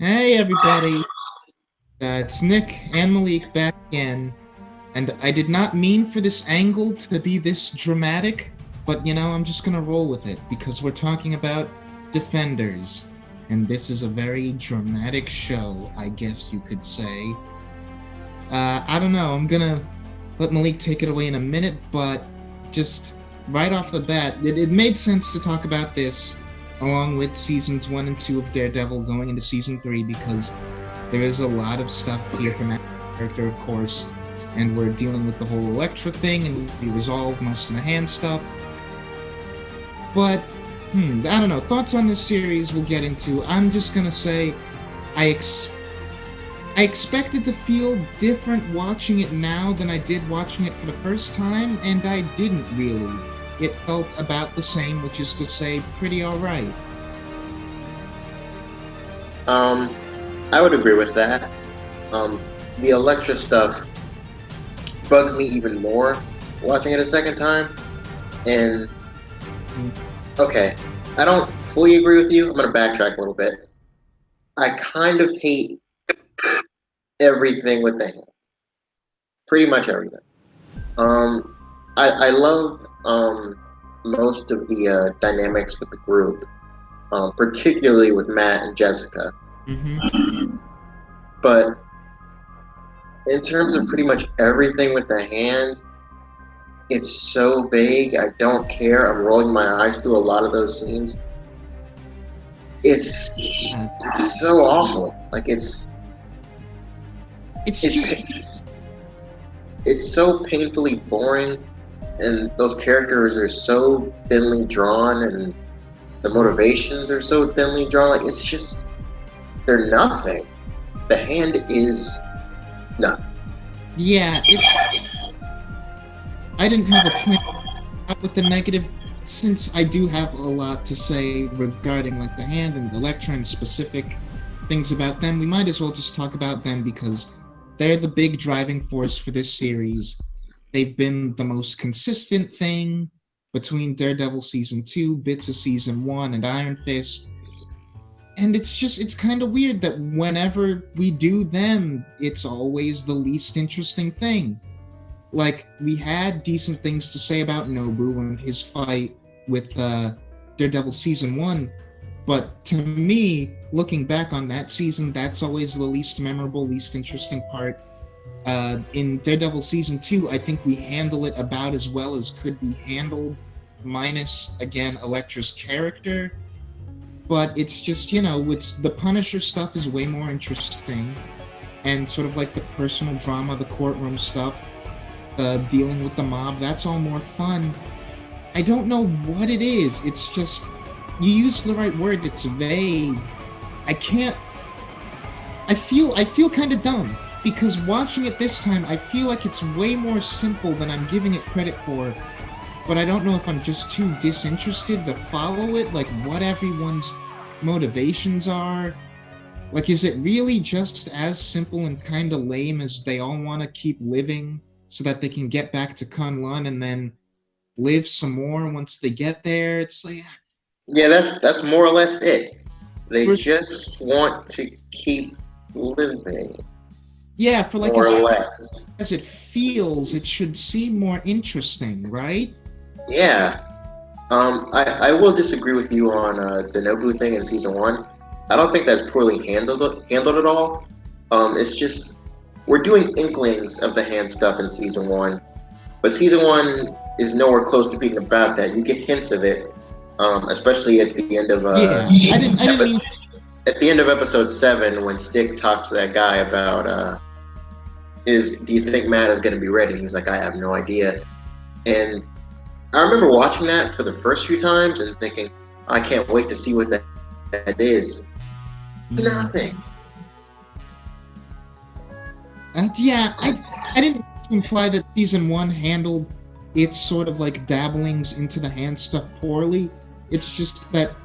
Hey everybody, it's Nick and Malik back again, and I did not mean for this angle to be this dramatic, but I'm just gonna roll with it because we're talking about Defenders, and this is a very dramatic show, I guess you could say. I don't know, I'm gonna let Malik take it away in a minute, but just right off the bat, it made sense to talk about this along with seasons 1 and 2 of Daredevil going into season 3 because there is a lot of stuff here from that character, of course, and we're dealing with the whole Elektra thing, and we resolved most of the hand stuff. But, I don't know. Thoughts on this series we'll get into. I'm just gonna say, I expected to feel different watching it now than I did watching it for the first time, and I didn't really. It felt about the same, which is to say, pretty alright. I would agree with that. The Elektra stuff bugs me even more watching it a second time. And okay, I don't fully agree with you. I'm gonna backtrack a little bit. I kind of hate everything with the hand. Pretty much everything. I love most of the dynamics with the group, particularly with Matt and Jessica. Mm-hmm. But in terms of pretty much everything with the hand, it's so vague. I don't care. I'm rolling my eyes through a lot of those scenes. It's so awful. Like It's just it's so painfully boring, and those characters are so thinly drawn, and the motivations are so thinly drawn. Like it's just they're nothing. The hand is nothing. yeah, I didn't have a plan with the negative since I do have a lot to say regarding like the hand and the Elektra and specific things about them. We might as well just talk about them because they're the big driving force for this series. They've been the most consistent thing between Daredevil season 2, bits of season 1, and Iron Fist. And it's kind of weird that whenever we do them, it's always the least interesting thing. Like, we had decent things to say about Nobu and his fight with Daredevil season 1, but to me, looking back on that season, that's always the least memorable, least interesting part. In Daredevil season 2, I think we handle it about as well as could be handled, minus, again, Elektra's character. But it's just, it's the Punisher stuff is way more interesting, and sort of like the personal drama, the courtroom stuff, dealing with the mob, that's all more fun. I don't know what it is. It's just, you use the right word, it's vague. I feel kind of dumb because watching it this time, I feel like it's way more simple than I'm giving it credit for. But I don't know if I'm just too disinterested to follow it, like what everyone's motivations are. Like, is it really just as simple and kind of lame as they all want to keep living so that they can get back to Kunlun and then live some more once they get there? It's like, Yeah, that's more or less it. They just want to keep living, yeah, for like more or less. as it feels, it should seem more interesting, right? Yeah. I will disagree with you on the Nobu thing in season 1. I don't think that's poorly handled at all. It's just we're doing inklings of the hand stuff in season 1, but season 1 is nowhere close to being about that. You get hints of it, especially at the end of I didn't mean at the end of episode 7 when Stick talks to that guy about do you think Matt is going to be ready? He's like, I have no idea. And I remember watching that for the first few times and thinking, I can't wait to see what that is. Nothing. Yeah, I didn't imply that season 1 handled its sort of like dabblings into the hand stuff poorly. It's just that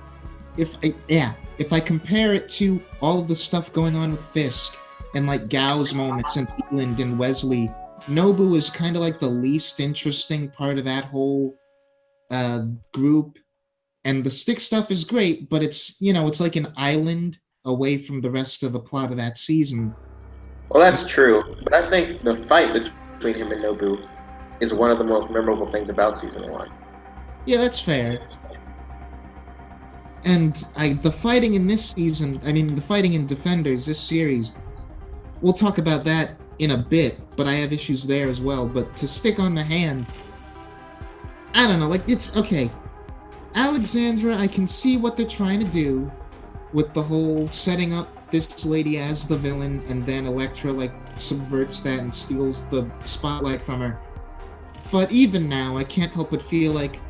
if I compare it to all of the stuff going on with Fisk and like Gao's moments and Leland and Wesley, Nobu is kind of like the least interesting part of that whole group. And the Stick stuff is great, but it's like an island away from the rest of the plot of that season. Well, that's true, but I think the fight between him and Nobu is one of the most memorable things about season 1. Yeah, that's fair. And the fighting in this season, the fighting in Defenders, this series, we'll talk about that in a bit, but I have issues there as well. But to stick on the hand, I don't know, like, it's okay. Alexandra, I can see what they're trying to do with the whole setting up this lady as the villain, and then Elektra, like, subverts that and steals the spotlight from her. But even now, I can't help but feel like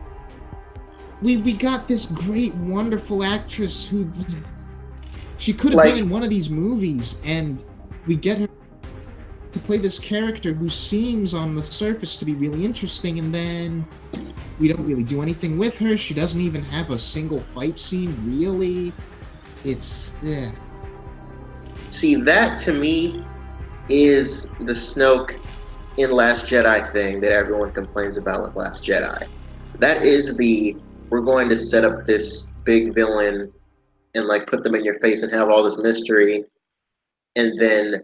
we got this great, wonderful actress who she could have been in one of these movies, and we get her to play this character who seems on the surface to be really interesting, and then we don't really do anything with her. She doesn't even have a single fight scene, really. It's, yeah. See, that to me is the Snoke in Last Jedi thing that everyone complains about with Last Jedi. That is we're going to set up this big villain and like put them in your face and have all this mystery, and then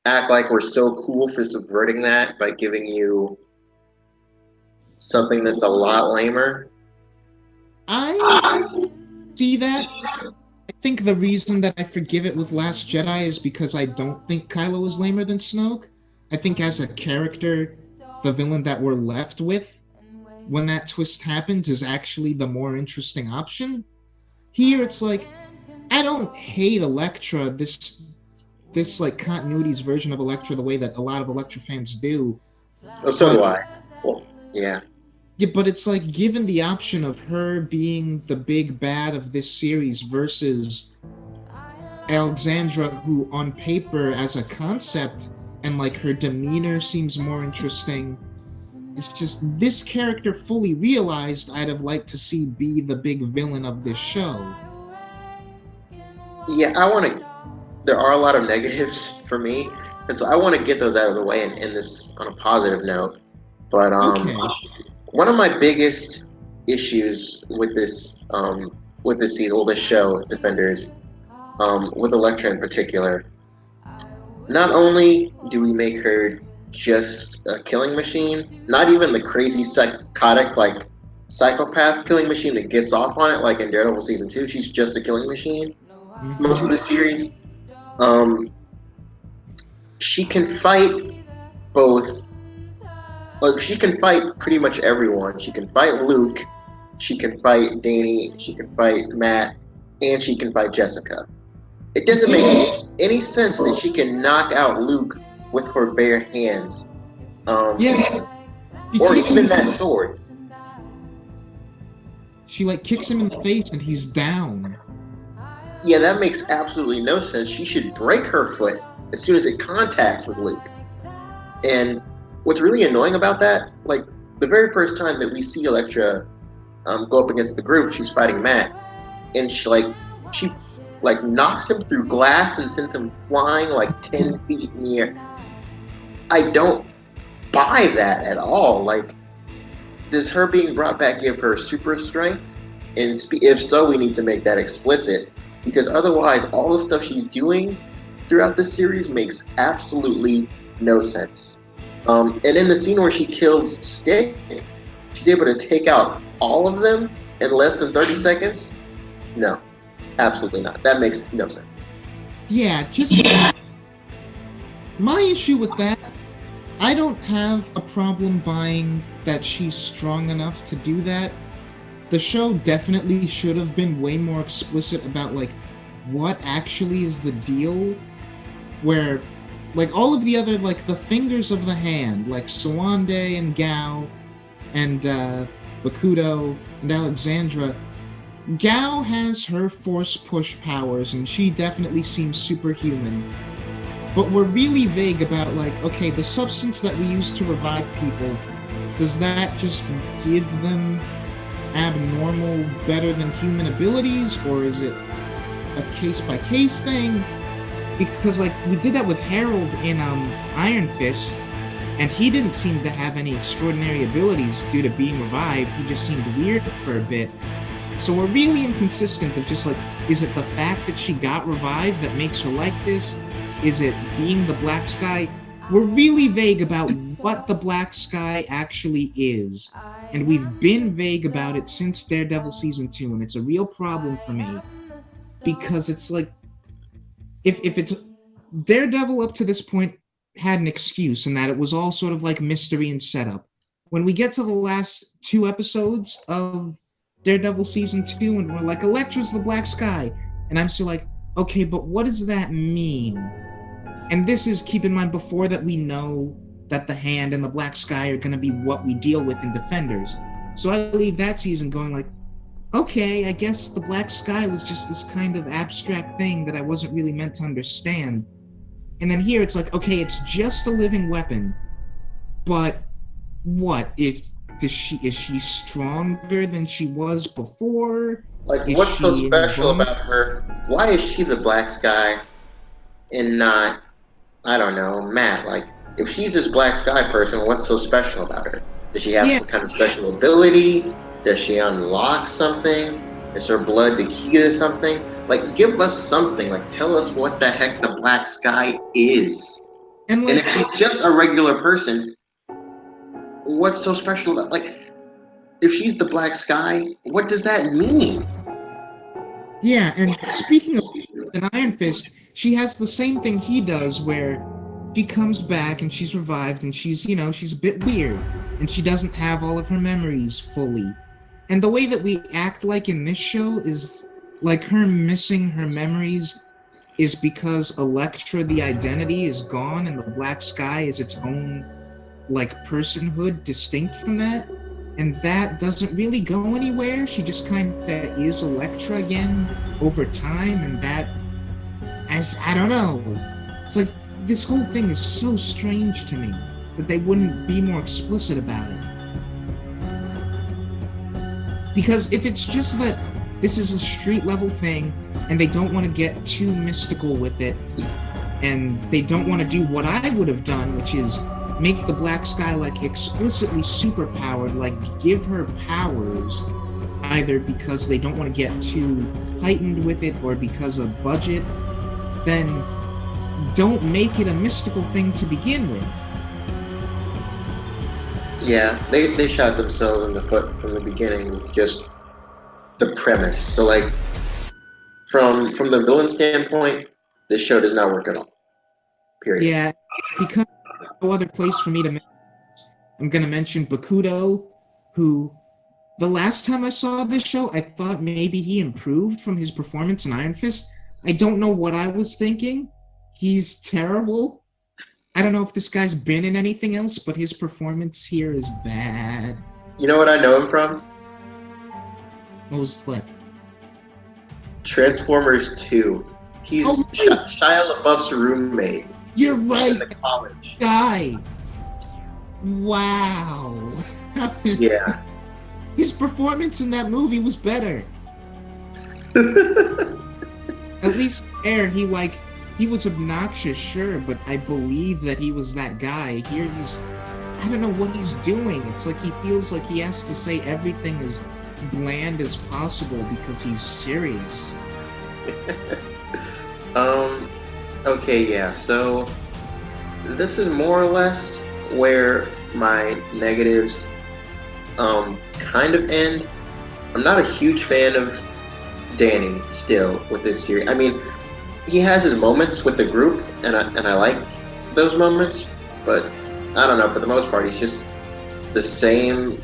act like we're so cool for subverting that by giving you something that's a lot lamer. I see that. I think the reason that I forgive it with Last Jedi is because I don't think Kylo is lamer than Snoke. I think as a character, the villain that we're left with when that twist happens is actually the more interesting option. Here it's like, I don't hate Elektra, this like continuity's version of Elektra, the way that a lot of Elektra fans do. Oh, so do I. Well, yeah. Yeah, but it's like, given the option of her being the big bad of this series versus Alexandra, who on paper as a concept and like her demeanor seems more interesting, it's just, this character fully realized, I'd have liked to see be the big villain of this show. Yeah, there are a lot of negatives for me, and so I want to get those out of the way and end this on a positive note. But Okay. One of my biggest issues with this season, well, this show, Defenders, with Elektra in particular, not only do we make her just a killing machine, not even the crazy psychotic, like, psychopath killing machine that gets off on it, like in Daredevil season 2, she's just a killing machine most of the series. She can fight both. Like, she can fight pretty much everyone. She can fight Luke, she can fight Danny, she can fight Matt, and she can fight Jessica. It doesn't make any sense that she can knock out Luke with her bare hands. Yeah. Or even that sword. She like kicks him in the face and he's down. Yeah, that makes absolutely no sense. She should break her foot as soon as it contacts with Luke. And what's really annoying about that, like, the very first time that we see Elektra go up against the group, she's fighting Matt, and she knocks him through glass and sends him flying like 10 feet in the air. I don't buy that at all. Like, does her being brought back give her super strength? And if so, we need to make that explicit, because otherwise all the stuff she's doing throughout the series makes absolutely no sense. And in the scene where she kills Stick, she's able to take out all of them in less than 30 seconds? No, absolutely not. That makes no sense. Yeah, just my issue with that, I don't have a problem buying that she's strong enough to do that. The show definitely should have been way more explicit about, like, what actually is the deal, where, like, all of the other, like, the fingers of the hand, like Sawande and Gao and Bakudo and Alexandra, Gao has her force push powers and she definitely seems superhuman. But we're really vague about, like, okay, the substance that we use to revive people, does that just give them abnormal, better than human abilities, or is it a case-by-case thing? Because, like, we did that with Harold in Iron Fist, and he didn't seem to have any extraordinary abilities due to being revived. He just seemed weird for a bit. So we're really inconsistent of just, like, Is it the fact that she got revived that makes her like this? Is it being the Black Sky? We're really vague about what the Black Sky actually is. And we've been vague about it since Daredevil Season 2, and it's a real problem for me. Because it's like, if it's Daredevil up to this point had an excuse in that it was all sort of like mystery and setup. When we get to the last 2 episodes of Daredevil Season 2 and we're like, Elektra's the Black Sky, and I'm still like, okay, but what does that mean? And this is, keep in mind, before that we know that the Hand and the Black Sky are going to be what we deal with in Defenders. So I leave that season going like, okay, I guess the Black Sky was just this kind of abstract thing that I wasn't really meant to understand. And then here it's like, okay, it's just a living weapon, but what? Is she stronger than she was before? Like, Is what's so she special invulnerable? about her? Why is she the Black Sky and not, I don't know, Matt? Like, if she's this Black Sky person, what's so special about her? Does she have Yeah. some kind of special ability? Does she unlock something? Is her blood the key to something? Like, give us something. Like, tell us what the heck the Black Sky is. And And like, if she's just a regular person, what's so special about, like, if she's the Black Sky, what does that mean? yeah, and speaking of an Iron Fist, she has the same thing he does where she comes back and she's revived and she's, she's a bit weird and she doesn't have all of her memories fully. And the way that we act like in this show is like her missing her memories is because Elektra, the identity, is gone and the Black Sky is its own like personhood distinct from that. And that doesn't really go anywhere. She just kind of is Elektra again over time, and that, as I don't know, it's like this whole thing is so strange to me that they wouldn't be more explicit about it. Because if it's just that this is a street level thing and they don't want to get too mystical with it and they don't want to do what I would have done, which is make the Black Sky like explicitly superpowered, like give her powers either because they don't want to get too heightened with it or because of budget, then don't make it a mystical thing to begin with. Yeah, they shot themselves in the foot from the beginning with just the premise. So, like, from the villain standpoint, this show does not work at all. Period. Yeah, because no other place for me to mention. I'm going to mention Bakudo, who the last time I saw this show, I thought maybe he improved from his performance in Iron Fist. I don't know what I was thinking. He's terrible. I don't know if this guy's been in anything else, but his performance here is bad. You know what I know him from? What? Transformers 2. He's Oh, Shia LaBeouf's roommate You're in right, the college. guy. Wow. Yeah. His performance in that movie was better. At least there, he was obnoxious, sure, but I believe that he was that guy. Here I don't know what he's doing. It's like he feels like he has to say everything as bland as possible because he's serious. Okay, yeah, so this is more or less where my negatives kind of end. I'm not a huge fan of Danny still with this series. I mean, he has his moments with the group, and I like those moments, but I don't know, for the most part, he's just the same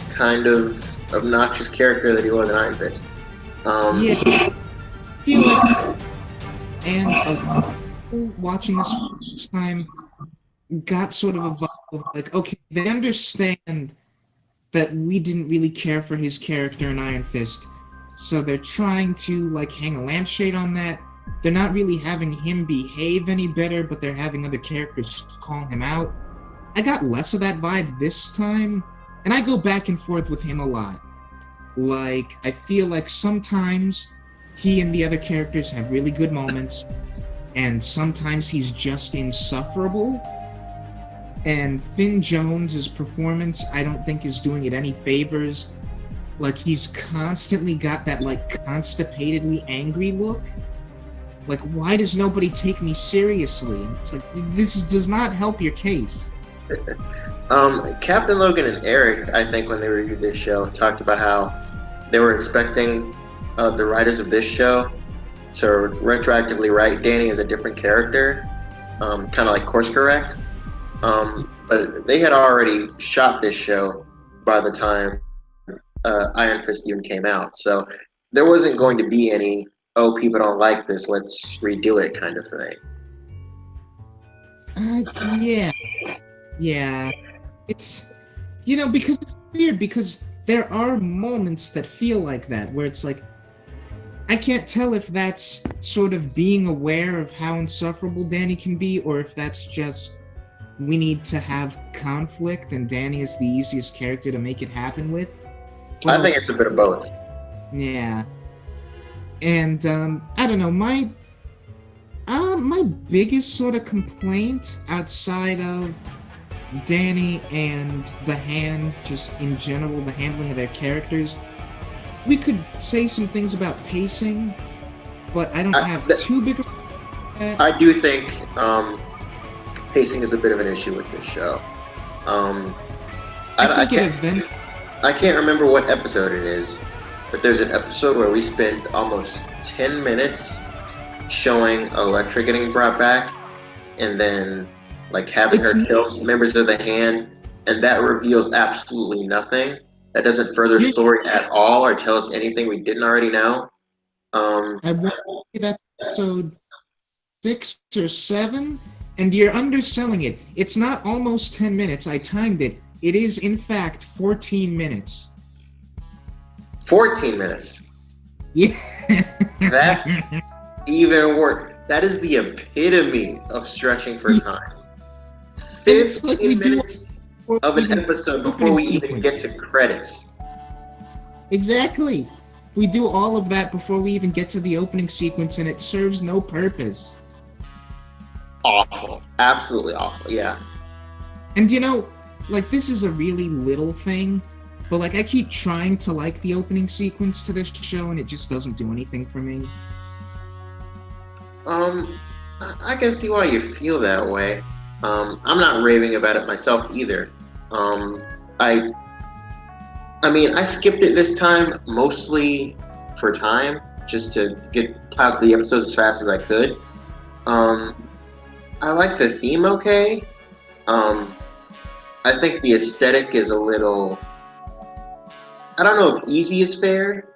kind of obnoxious character that he was in Iron Fist. Yeah, I feel like, and watching this first time got sort of a vibe of like, okay, they understand that we didn't really care for his character in Iron Fist, so they're trying to like hang a lampshade on that. They're not really having him behave any better, but they're having other characters call him out. I got less of that vibe this time, and I go back and forth with him a lot. Like, I feel like sometimes he and the other characters have really good moments, and sometimes he's just insufferable. And Finn Jones's performance, I don't think is doing it any favors. Like, he's constantly got that, like, constipatedly angry look. Like, why does nobody take me seriously? It's like, this does not help your case. Captain Logan and Eric, I think, when they reviewed this show, talked about how they were expecting the writers of this show to retroactively write Danny as a different character, kind of like course correct. But they had already shot this show by the time Iron Fist even came out, so there wasn't going to be any "oh, people don't like this, let's redo it" kind of thing. Yeah. Yeah. It's, because it's weird, because there are moments that feel like that, where it's like, I can't tell if that's sort of being aware of how insufferable Danny can be, or if that's just, we need to have conflict, and Danny is the easiest character to make it happen with. I think it's a bit of both. Yeah. And, I don't know, my biggest sort of complaint outside of Danny and the Hand, just in general, the handling of their characters, we could say some things about pacing, but I don't have too big of that. I do think pacing is a bit of an issue with this show. I can't remember what episode it is, but there's an episode where we spend almost 10 minutes showing Elektra getting brought back, and then like having her kill members of the Hand, and that reveals absolutely nothing. That doesn't further story at all or tell us anything we didn't already know. I want to say that's episode 6 or 7, and you're underselling it. It's not almost 10 minutes. I timed it. It is, in fact, 14 minutes. 14 minutes? Yeah. That's even worse. That is the epitome of stretching for time. 15 minutes of an episode before we even get to credits. Exactly. We do all of that before we even get to the opening sequence, and it serves no purpose. Awful. Absolutely awful, yeah. And like, this is a really little thing, but like, I keep trying to like the opening sequence to this show, and it just doesn't do anything for me. I can see why you feel that way. I'm not raving about it myself either. I mean, I skipped it this time mostly for time, just to get out the episode as fast as I could. I like the theme okay. I think the aesthetic is a little, I don't know if easy is fair,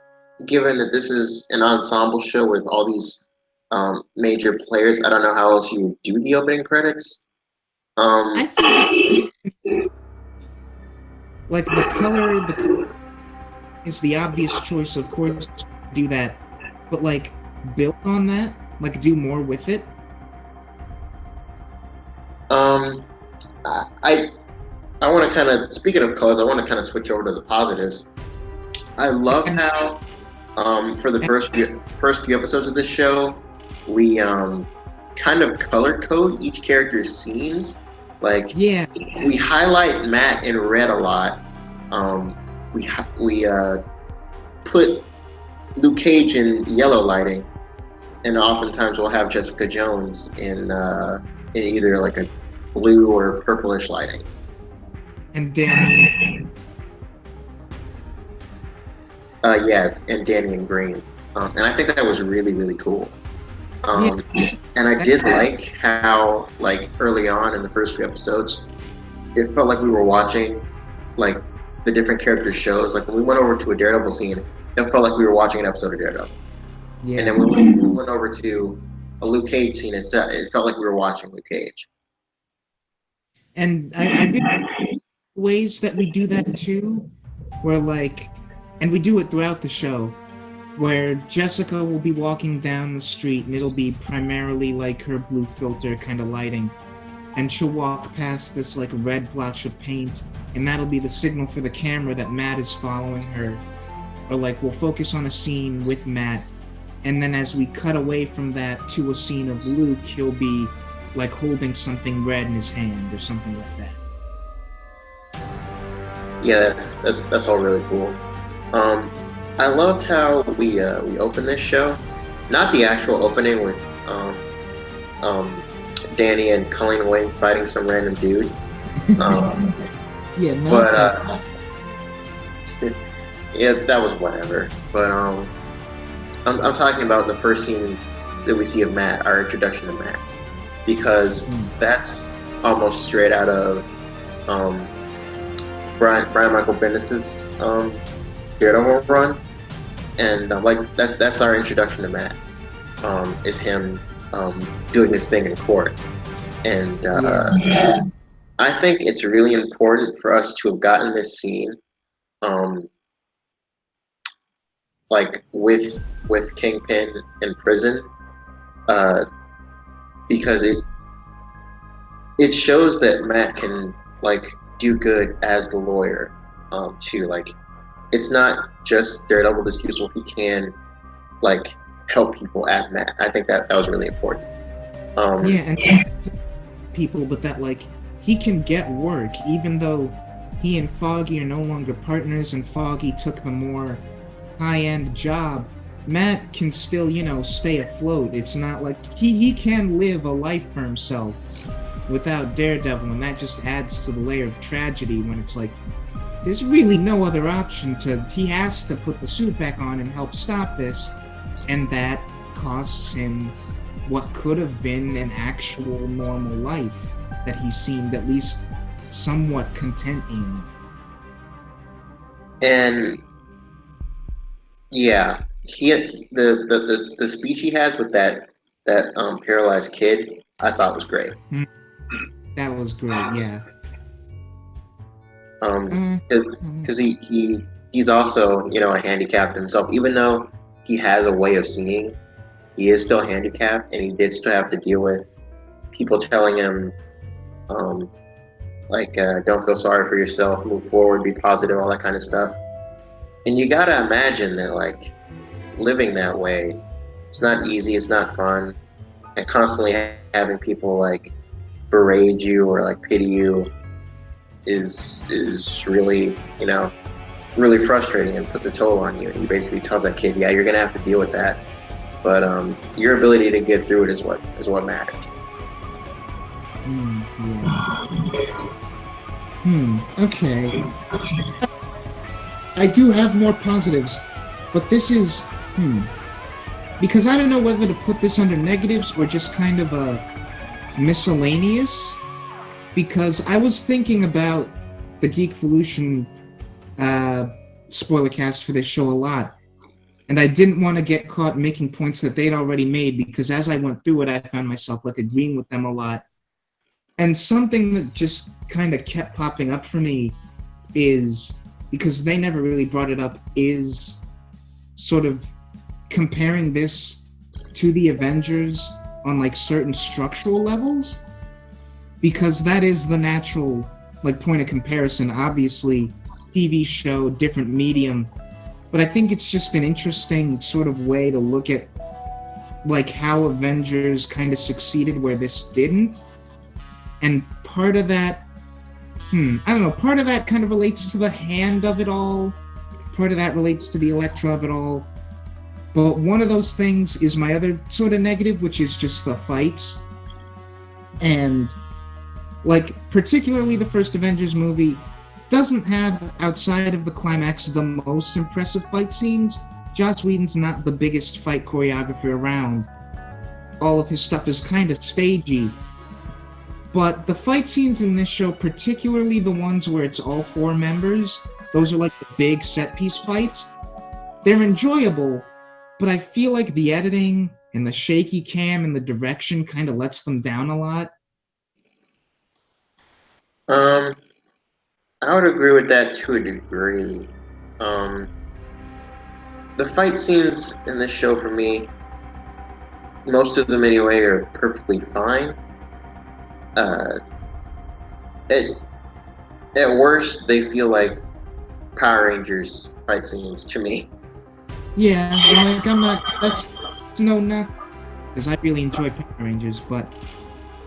given that this is an ensemble show with all these major players. I don't know how else you would do the opening credits. I think like the color is the obvious choice, of course, to do that, but like build on that, like do more with it. I want to kind of, speaking of colors, I want to kind of switch over to the positives. I love how for the first few episodes of this show, we kind of color code each character's scenes. Like, yeah, we highlight Matt in red a lot. We put Luke Cage in yellow lighting, and oftentimes we'll have Jessica Jones in either like a blue or purplish lighting. And Danny. And Danny in green. And I think that was really, really cool. And I did like how, like, early on in the first few episodes, it felt like we were watching, like, the different characters' shows. Like, when we went over to a Daredevil scene, it felt like we were watching an episode of Daredevil. Yeah. And then when we went over to a Luke Cage scene, it felt like we were watching Luke Cage. And I think ways that we do that too, where like, and we do it throughout the show, where Jessica will be walking down the street and it'll be primarily like her blue filter kind of lighting, and she'll walk past this like red blotch of paint, and that'll be the signal for the camera that Matt is following her. Or like, we'll focus on a scene with Matt, and then as we cut away from that to a scene of Luke, he'll be like holding something red in his hand or something like that. Yeah, that's all really cool. Um, I loved how we opened this show. Not the actual opening with um, Danny and Colleen Wing fighting some random dude. Um, Yeah, not but that. yeah, that was whatever. But I'm talking about the first scene that we see of Matt, our introduction to Matt, because that's almost straight out of um, Brian Michael Bendis's Daredevil run, and like that's our introduction to Matt. Is him doing this thing in court, and I think it's really important for us to have gotten this scene, um, like with Kingpin in prison, uh, because it shows that Matt can like do good as the lawyer, too. Like it's not just Daredevil that's useful; he can like help people as Matt. I think that was really important. Yeah, and people, but that like he can get work even though he and Foggy are no longer partners and Foggy took the more high-end job. Matt can still, stay afloat. It's not like he can live a life for himself without Daredevil, and that just adds to the layer of tragedy when it's like there's really no other option he has to put the suit back on and help stop this, and that costs him what could have been an actual normal life that he seemed at least somewhat content in. And yeah, the speech he has with that paralyzed kid, I thought was great. That was great, yeah. Because he's also a handicapped himself, even though he has a way of seeing. He is still handicapped, and he did still have to deal with people telling him, don't feel sorry for yourself, move forward, be positive, all that kind of stuff. And you gotta imagine that, like, living that way, it's not easy, it's not fun, and constantly having people like berate you or like pity you is really really frustrating and puts a toll on you. And he basically tells that kid, yeah, you're gonna have to deal with that. But your ability to get through it is what matters. Okay. I do have more positives, but this is because I don't know whether to put this under negatives or just kind of a miscellaneous. Because I was thinking about the Geekvolution spoiler cast for this show a lot. And I didn't want to get caught making points that they'd already made, because as I went through it, I found myself like agreeing with them a lot. And something that just kind of kept popping up for me is, because they never really brought it up, is sort of comparing this to the Avengers on like certain structural levels, because that is the natural like point of comparison. Obviously, TV show, different medium. But I think it's just an interesting sort of way to look at like how Avengers kind of succeeded where this didn't. And part of that, I don't know, part of that kind of relates to the hand of it all. Part of that relates to the Elektra of it all. But one of those things is my other sort of negative, which is just the fights. And like, particularly the first Avengers movie doesn't have, outside of the climax, the most impressive fight scenes. Joss Whedon's not the biggest fight choreographer around. All of his stuff is kind of stagey. But the fight scenes in this show, particularly the ones where it's all four members, those are like the big set-piece fights. They're enjoyable, but I feel like the editing and the shaky cam and the direction kind of lets them down a lot. I would agree with that to a degree. The fight scenes in this show, for me, most of them anyway, are perfectly fine. At worst, they feel like Power Rangers fight scenes to me. Yeah, and like that's not, because I really enjoy Power Rangers, but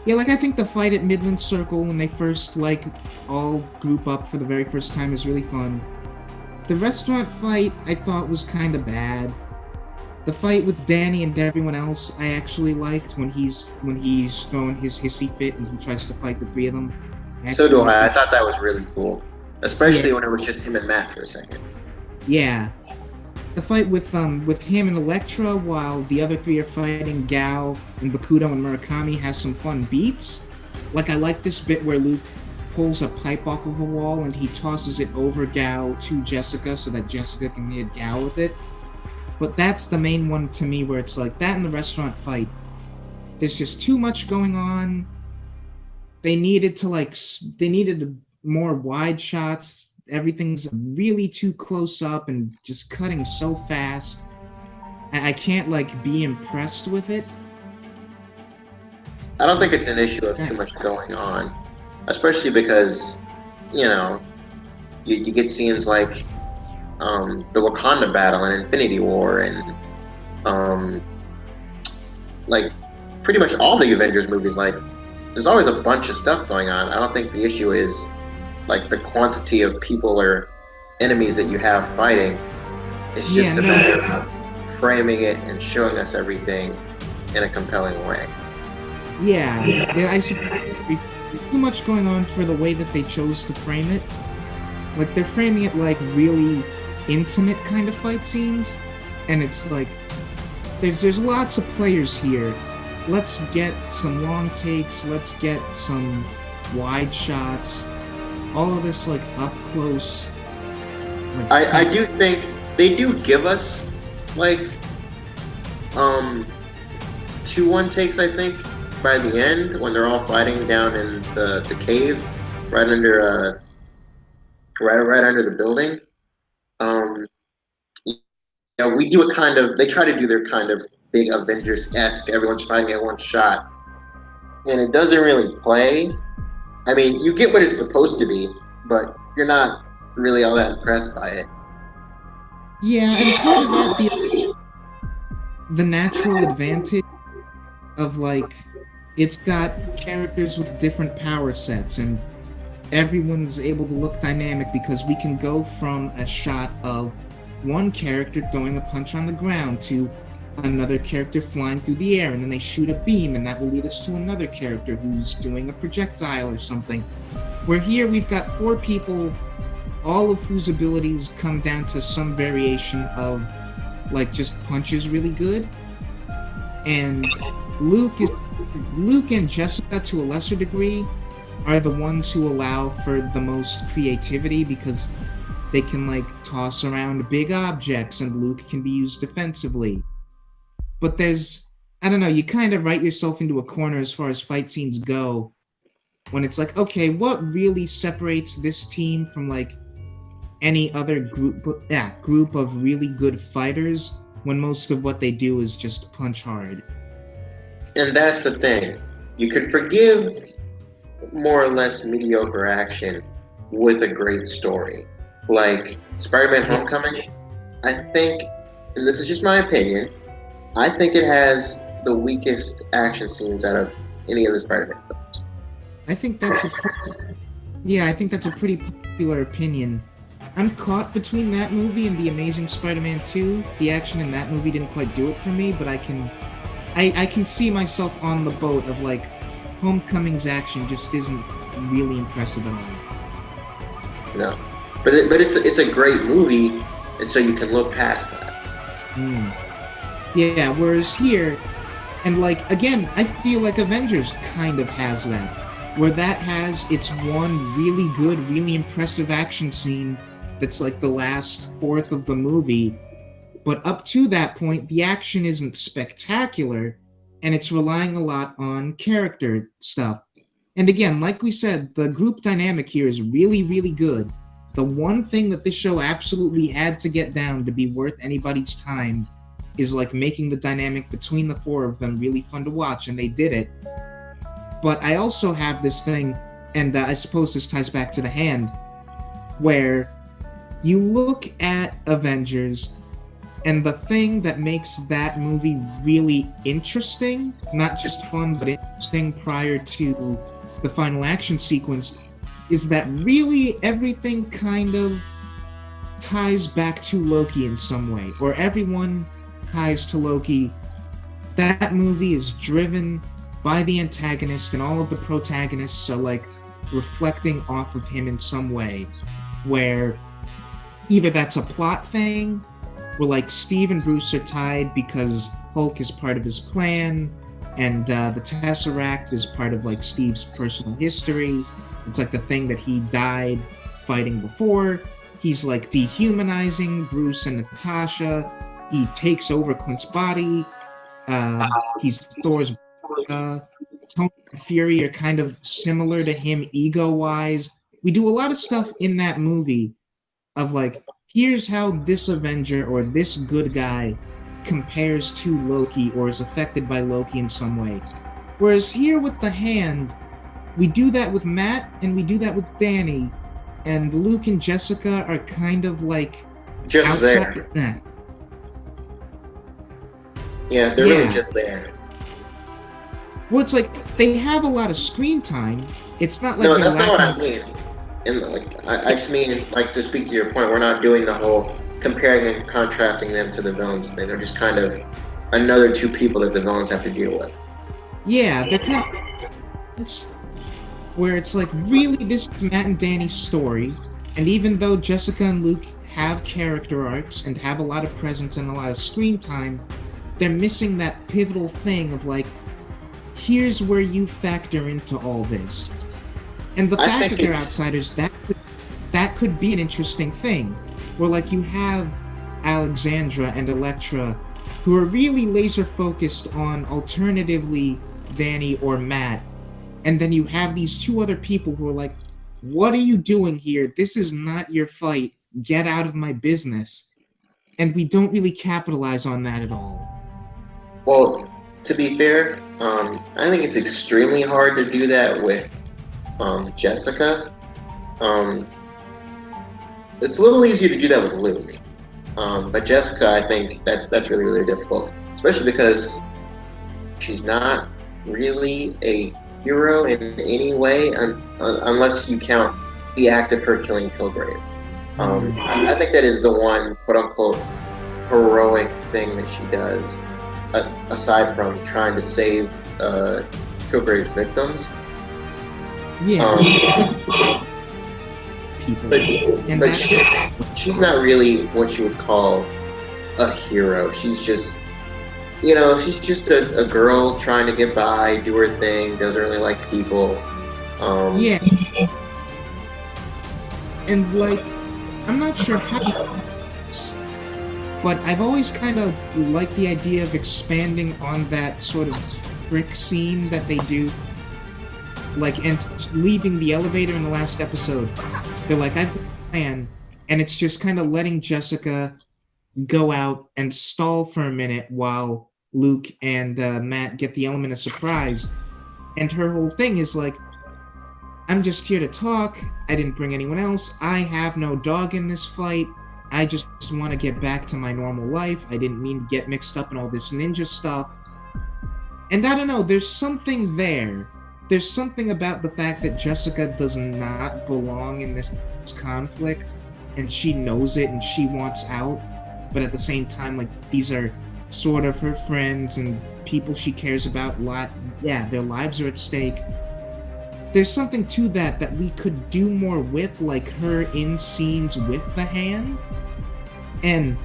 yeah, like I think the fight at Midland Circle when they first like all group up for the very first time is really fun. The restaurant fight I thought was kind of bad. The fight with Danny and everyone else I actually liked when he's throwing his hissy fit and he tries to fight the three of them. So do I. I thought that was really cool, especially when it was just him and Matt for a second. Yeah. The fight with him and Elektra while the other three are fighting Gao and Bakuto and Murakami has some fun beats. Like, I like this bit where Luke pulls a pipe off of a wall and he tosses it over Gao to Jessica so that Jessica can hit Gao with it. But that's the main one to me where it's like that in the restaurant fight. There's just too much going on. They needed more wide shots. Everything's really too close up and just cutting so fast. I can't be impressed with it. I don't think it's an issue of too much going on, especially because, you get scenes like the Wakanda battle and Infinity War and pretty much all the Avengers movies. There's always a bunch of stuff going on. I don't think the issue is the quantity of people or enemies that you have fighting. It's just a matter of framing it and showing us everything in a compelling way. Yeah, I suppose there's too much going on for the way that they chose to frame it. They're framing it like really intimate kind of fight scenes, and it's there's lots of players here. Let's get some long takes, let's get some wide shots, all of this up close. I do think they do give us 2 one takes, I think, by the end when they're all fighting down in the cave right under the building. We do they try to do their kind of big Avengers-esque, everyone's fighting at one shot, and it doesn't really play. I mean, you get what it's supposed to be, but you're not really all that impressed by it. Yeah, and part of that, the natural advantage of it's got characters with different power sets, and everyone's able to look dynamic because we can go from a shot of one character throwing a punch on the ground to another character flying through the air, and then they shoot a beam, and that will lead us to another character who's doing a projectile or something. Where here we've got 4 people, all of whose abilities come down to some variation of just punches really good. And Luke and Jessica, to a lesser degree, are the ones who allow for the most creativity because they can toss around big objects and Luke can be used defensively. But there's, I don't know, you kind of write yourself into a corner as far as fight scenes go when it's okay, what really separates this team from any other group of really good fighters when most of what they do is just punch hard. And that's the thing. You could forgive more or less mediocre action with a great story. Like Spider-Man Homecoming, I think, and this is just my opinion, I think it has the weakest action scenes out of any of the Spider-Man films. I think that's a pretty popular opinion. I'm caught between that movie and The Amazing Spider-Man 2. The action in that movie didn't quite do it for me, but I can see myself on the boat of Homecoming's action just isn't really impressive at all. No, but it's a great movie, and so you can look past that. Yeah, whereas here, and again, I feel like Avengers kind of has that, where that has its one really good, really impressive action scene that's the last fourth of the movie, but up to that point, the action isn't spectacular, and it's relying a lot on character stuff. And again, like we said, the group dynamic here is really, really good. The one thing that this show absolutely had to get down to be worth anybody's time is making the dynamic between the 4 of them really fun to watch, and they did it. But I also have this thing, and I suppose this ties back to the hand, where you look at Avengers, and the thing that makes that movie really interesting, not just fun, but interesting prior to the final action sequence, is that really everything kind of ties back to Loki in some way, or everyone ties to Loki. That movie is driven by the antagonist, and all of the protagonists are like reflecting off of him in some way, where either that's a plot thing, where like Steve and Bruce are tied because Hulk is part of his plan, and the Tesseract is part of like Steve's personal history. It's like the thing that he died fighting before. He's like dehumanizing Bruce and Natasha. He takes over Clint's body. He's Thor's. Tony and Fury are kind of similar to him ego-wise. We do a lot of stuff in that movie of like, here's how this Avenger or this good guy compares to Loki or is affected by Loki in some way. Whereas here with the Hand, we do that with Matt and we do that with Danny, and Luke and Jessica are kind of like just outside. there. Yeah, they're really just there. Well, it's like they have a lot of screen time. It's not like no, that's not what I mean. And like, I just mean, like, to speak to your point, we're not doing the whole comparing and contrasting them to the villains thing. They're just kind of another two people that the villains have to deal with. Yeah, they're kind of, it's where it's like, really, this is Matt and Danny's story, and even though Jessica and Luke have character arcs and have a lot of presence and a lot of screen time, they're missing that pivotal thing of like, here's where you factor into all this. And the fact that they're outsiders, that could be an interesting thing. Where like you have Alexandra and Elektra, who are really laser focused on alternatively Danny or Matt, and then you have these two other people who are like, what are you doing here? This is not your fight. Get out of my business. And we don't really capitalize on that at all. Well, to be fair, I think it's extremely hard to do that with Jessica. It's a little easier to do that with Luke, but Jessica, I think that's really, really difficult, especially because she's not really a hero in any way, unless you count the act of her killing Kilgrave. I think that is the one quote-unquote heroic thing that she does, aside from trying to save Kilgrave's victims. Yeah. But she's not really what you would call a hero. She's just, she's just a girl trying to get by, do her thing, doesn't really like people. Yeah. And like, I'm not sure how, but I've always kind of liked the idea of expanding on that sort of trick scene that they do. Like, and leaving the elevator in the last episode, they're like, I've got a plan, and it's just kind of letting Jessica go out and stall for a minute while Luke and Matt get the element of surprise. And her whole thing is like, I'm just here to talk, I didn't bring anyone else, I have no dog in this fight, I just want to get back to my normal life, I didn't mean to get mixed up in all this ninja stuff. And I don't know, there's something there. There's something about the fact that Jessica does not belong in this conflict, and she knows it and she wants out, but at the same time, like, these are sort of her friends and people she cares about. Their lives are at stake. There's something to that we could do more with, like her in scenes with the Hand. And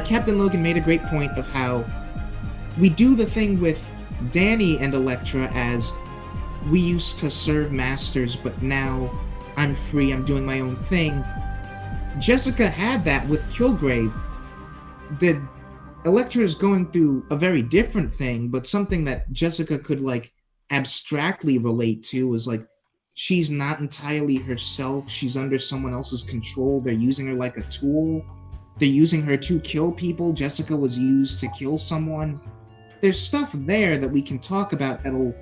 Captain Logan made a great point of how we do the thing with Danny and Elektra as, we used to serve masters, but now I'm free, I'm doing my own thing. Jessica had that with Kilgrave. Elektra is going through a very different thing, but something that Jessica could, like, abstractly relate to is, like, she's not entirely herself, she's under someone else's control, they're using her like a tool. They're using her to kill people. Jessica was used to kill someone. There's stuff there that we can talk about that'll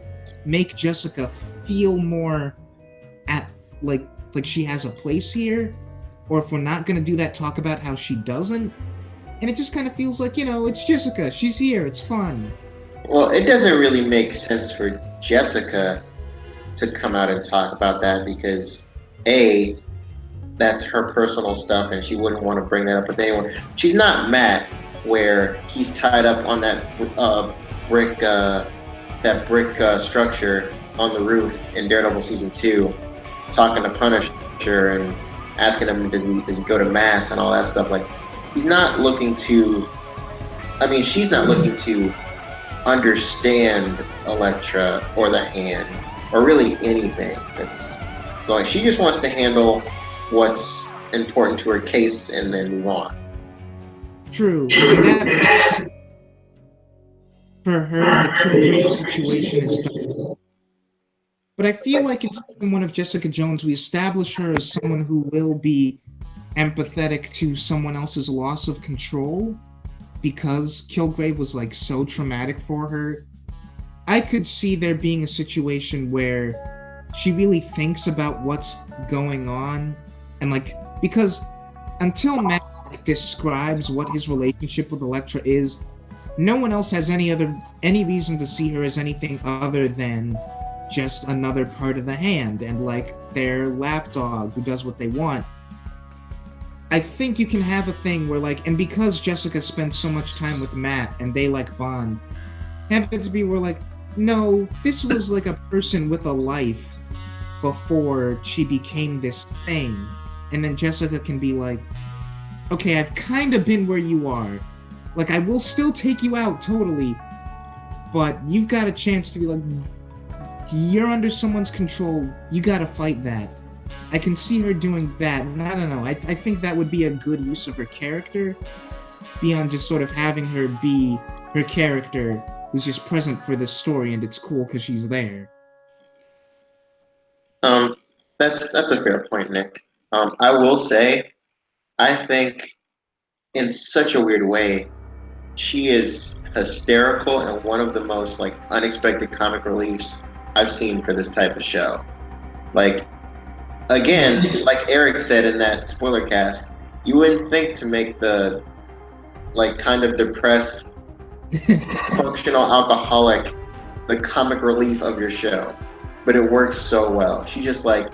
make Jessica feel more at like she has a place here, or if we're not going to do that, talk about how she doesn't. And it just kind of feels like, it's Jessica, she's here, it's fun. Well, it doesn't really make sense for Jessica to come out and talk about that because A, that's her personal stuff and she wouldn't want to bring that up with anyone. She's not Matt, where he's tied up on that brick structure on the roof in Daredevil season 2, talking to Punisher and asking him does he go to mass and all that stuff. Like, he's not looking to. I mean, she's not looking to understand Elektra or the Hand or really anything that's going. She just wants to handle what's important to her case and then move on. True. That, for her, the Killgrave situation is done. But I feel like in season 1 of Jessica Jones, we establish her as someone who will be empathetic to someone else's loss of control, because Killgrave was like so traumatic for her. I could see there being a situation where she really thinks about what's going on, and like, because until Matt describes what his relationship with Elektra is, no one else has any reason to see her as anything other than just another part of the Hand and like their lapdog who does what they want. I think you can have a thing where like, and because Jessica spends so much time with Matt and they like bond, have it to be where like, no, this was like a person with a life before she became this thing. And then Jessica can be like, okay, I've kind of been where you are. Like, I will still take you out totally, but you've got a chance to be like, you're under someone's control, you gotta fight that. I can see her doing that, and I don't know, I think that would be a good use of her character, beyond just sort of having her be her character who's just present for this story, and it's cool because she's there. That's a fair point, Nick. I will say, I think, in such a weird way, she is hysterical and one of the most like unexpected comic reliefs I've seen for this type of show. Like, again, like Eric said in that spoiler cast, you wouldn't think to make the like kind of depressed, functional alcoholic the comic relief of your show, but it works so well. She just like,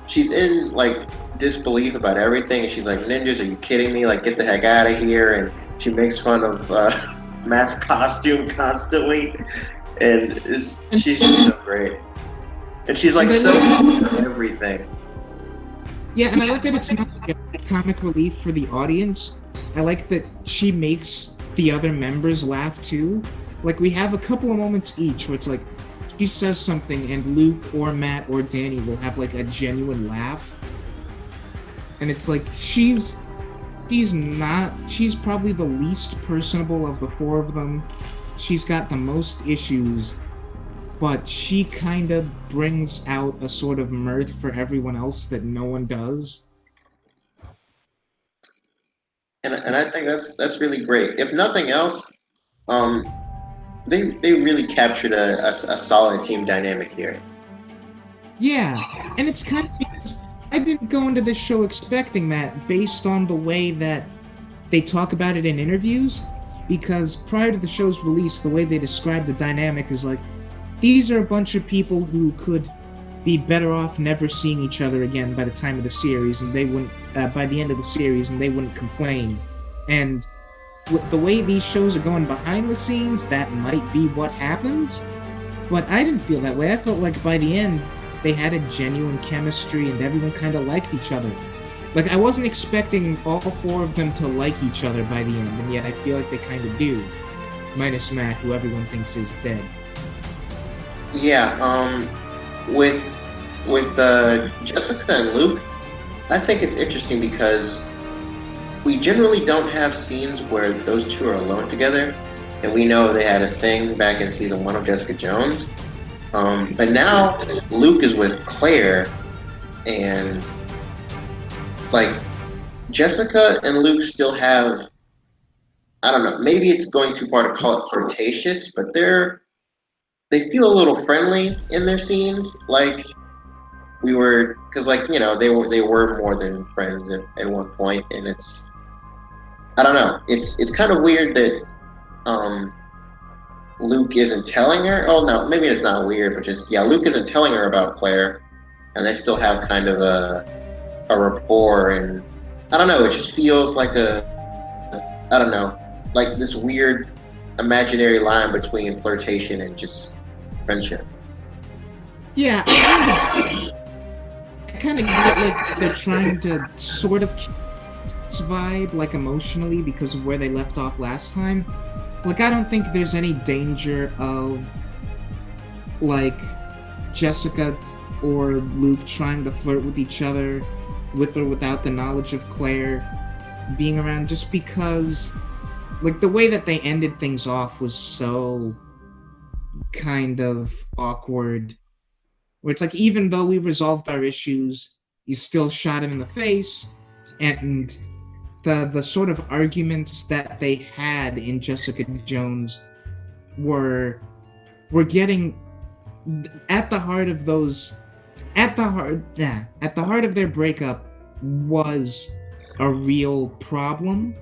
she's in like disbelief about everything, and she's like, ninjas, are you kidding me? Like, get the heck out of here. And she makes fun of Matt's costume constantly, and she's just so great. And she's like so good at everything. Yeah, and I like that it's not like a comic relief for the audience. I like that she makes the other members laugh too. Like, we have a couple of moments each where it's like, she says something and Luke or Matt or Danny will have like a genuine laugh. And it's like, she's probably the least personable of the four of them. She's got the most issues, but she kind of brings out a sort of mirth for everyone else that no one does. And I think that's really great. If nothing else, they really captured a solid team dynamic here. Yeah, and it's kind of because I didn't go into this show expecting that based on the way that they talk about it in interviews, because prior to the show's release, the way they describe the dynamic is like, these are a bunch of people who could be better off never seeing each other again by the time of the series, and they wouldn't, by the end of the series, and they wouldn't complain. And with the way these shows are going behind the scenes, that might be what happens. But I didn't feel that way. I felt like by the end, they had a genuine chemistry and everyone kind of liked each other. Like, I wasn't expecting all four of them to like each other by the end, and yet I feel like they kind of do. Minus Matt, who everyone thinks is dead. Yeah, with Jessica and Luke, I think it's interesting because we generally don't have scenes where those two are alone together, and we know they had a thing back in season 1 of Jessica Jones. But now Luke is with Claire, and like, Jessica and Luke still have, I don't know, maybe it's going too far to call it flirtatious, but they feel a little friendly in their scenes. Like, we were, because like, you know, they were more than friends at one point, and it's, I don't know, it's kind of weird that Luke isn't telling her. Oh no, maybe it's not weird, but just, yeah, Luke isn't telling her about Claire, and they still have kind of a rapport, and I don't know, it just feels like I don't know, like this weird imaginary line between flirtation and just friendship. Yeah, I kind of get like they're trying to sort of keep this vibe, like emotionally, because of where they left off last time. Like, I don't think there's any danger of like Jessica or Luke trying to flirt with each other, with or without the knowledge of Claire being around, just because like the way that they ended things off was so kind of awkward, where it's like, even though we resolved our issues, you still shot him in the face, and the sort of arguments that they had in Jessica Jones were getting at the heart of those at the heart of their breakup was a real problem.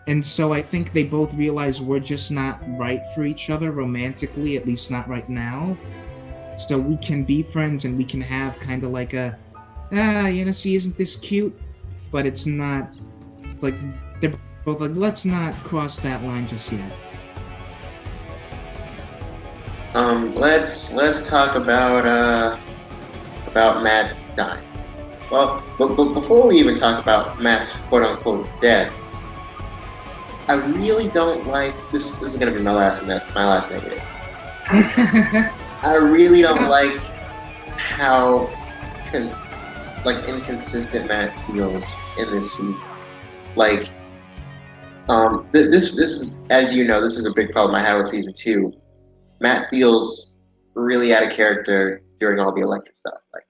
And so I think they both realize we're just not right for each other romantically, at least not right now. So we can be friends and we can have kind of like a, see, isn't this cute? But it's not, it's like, they're both like, let's not cross that line just yet. Let's talk about Matt dying. Well, but before we even talk about Matt's quote unquote death, I really don't like this. This is gonna be my last negative. I really don't like how inconsistent Matt feels in this season. Like, this is, as you know, this is a big problem I have with season 2. Matt feels really out of character during all the Elektra stuff. Like,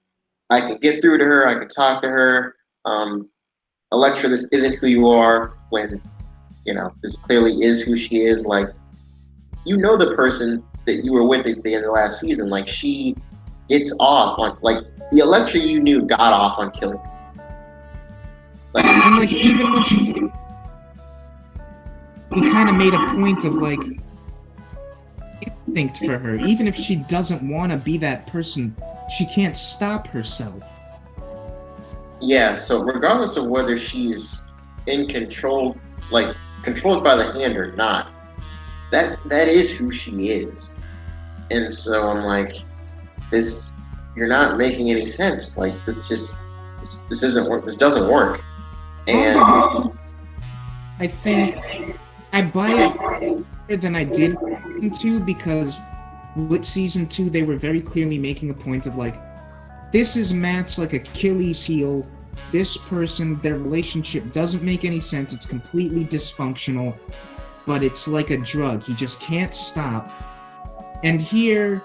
I can get through to her, I can talk to her. Elektra, this isn't who you are, when this clearly is who she is. Like, the person that you were with at the end of the last season, like, she gets off on, like, the Elektra you knew got off on killing her. Like, and like, even when he kind of made a point of like instinct for her, even if she doesn't want to be that person, she can't stop herself. Yeah, so regardless of whether she's in control, like controlled by the hand or not, that is who she is. And so I'm like, you're not making any sense. Like, this isn't work. This doesn't work. And I think I buy it more than I did season 2, because with season 2 they were very clearly making a point of like, this is Matt's like Achilles heel. This person, their relationship doesn't make any sense. It's completely dysfunctional, but it's like a drug. He just can't stop. And here,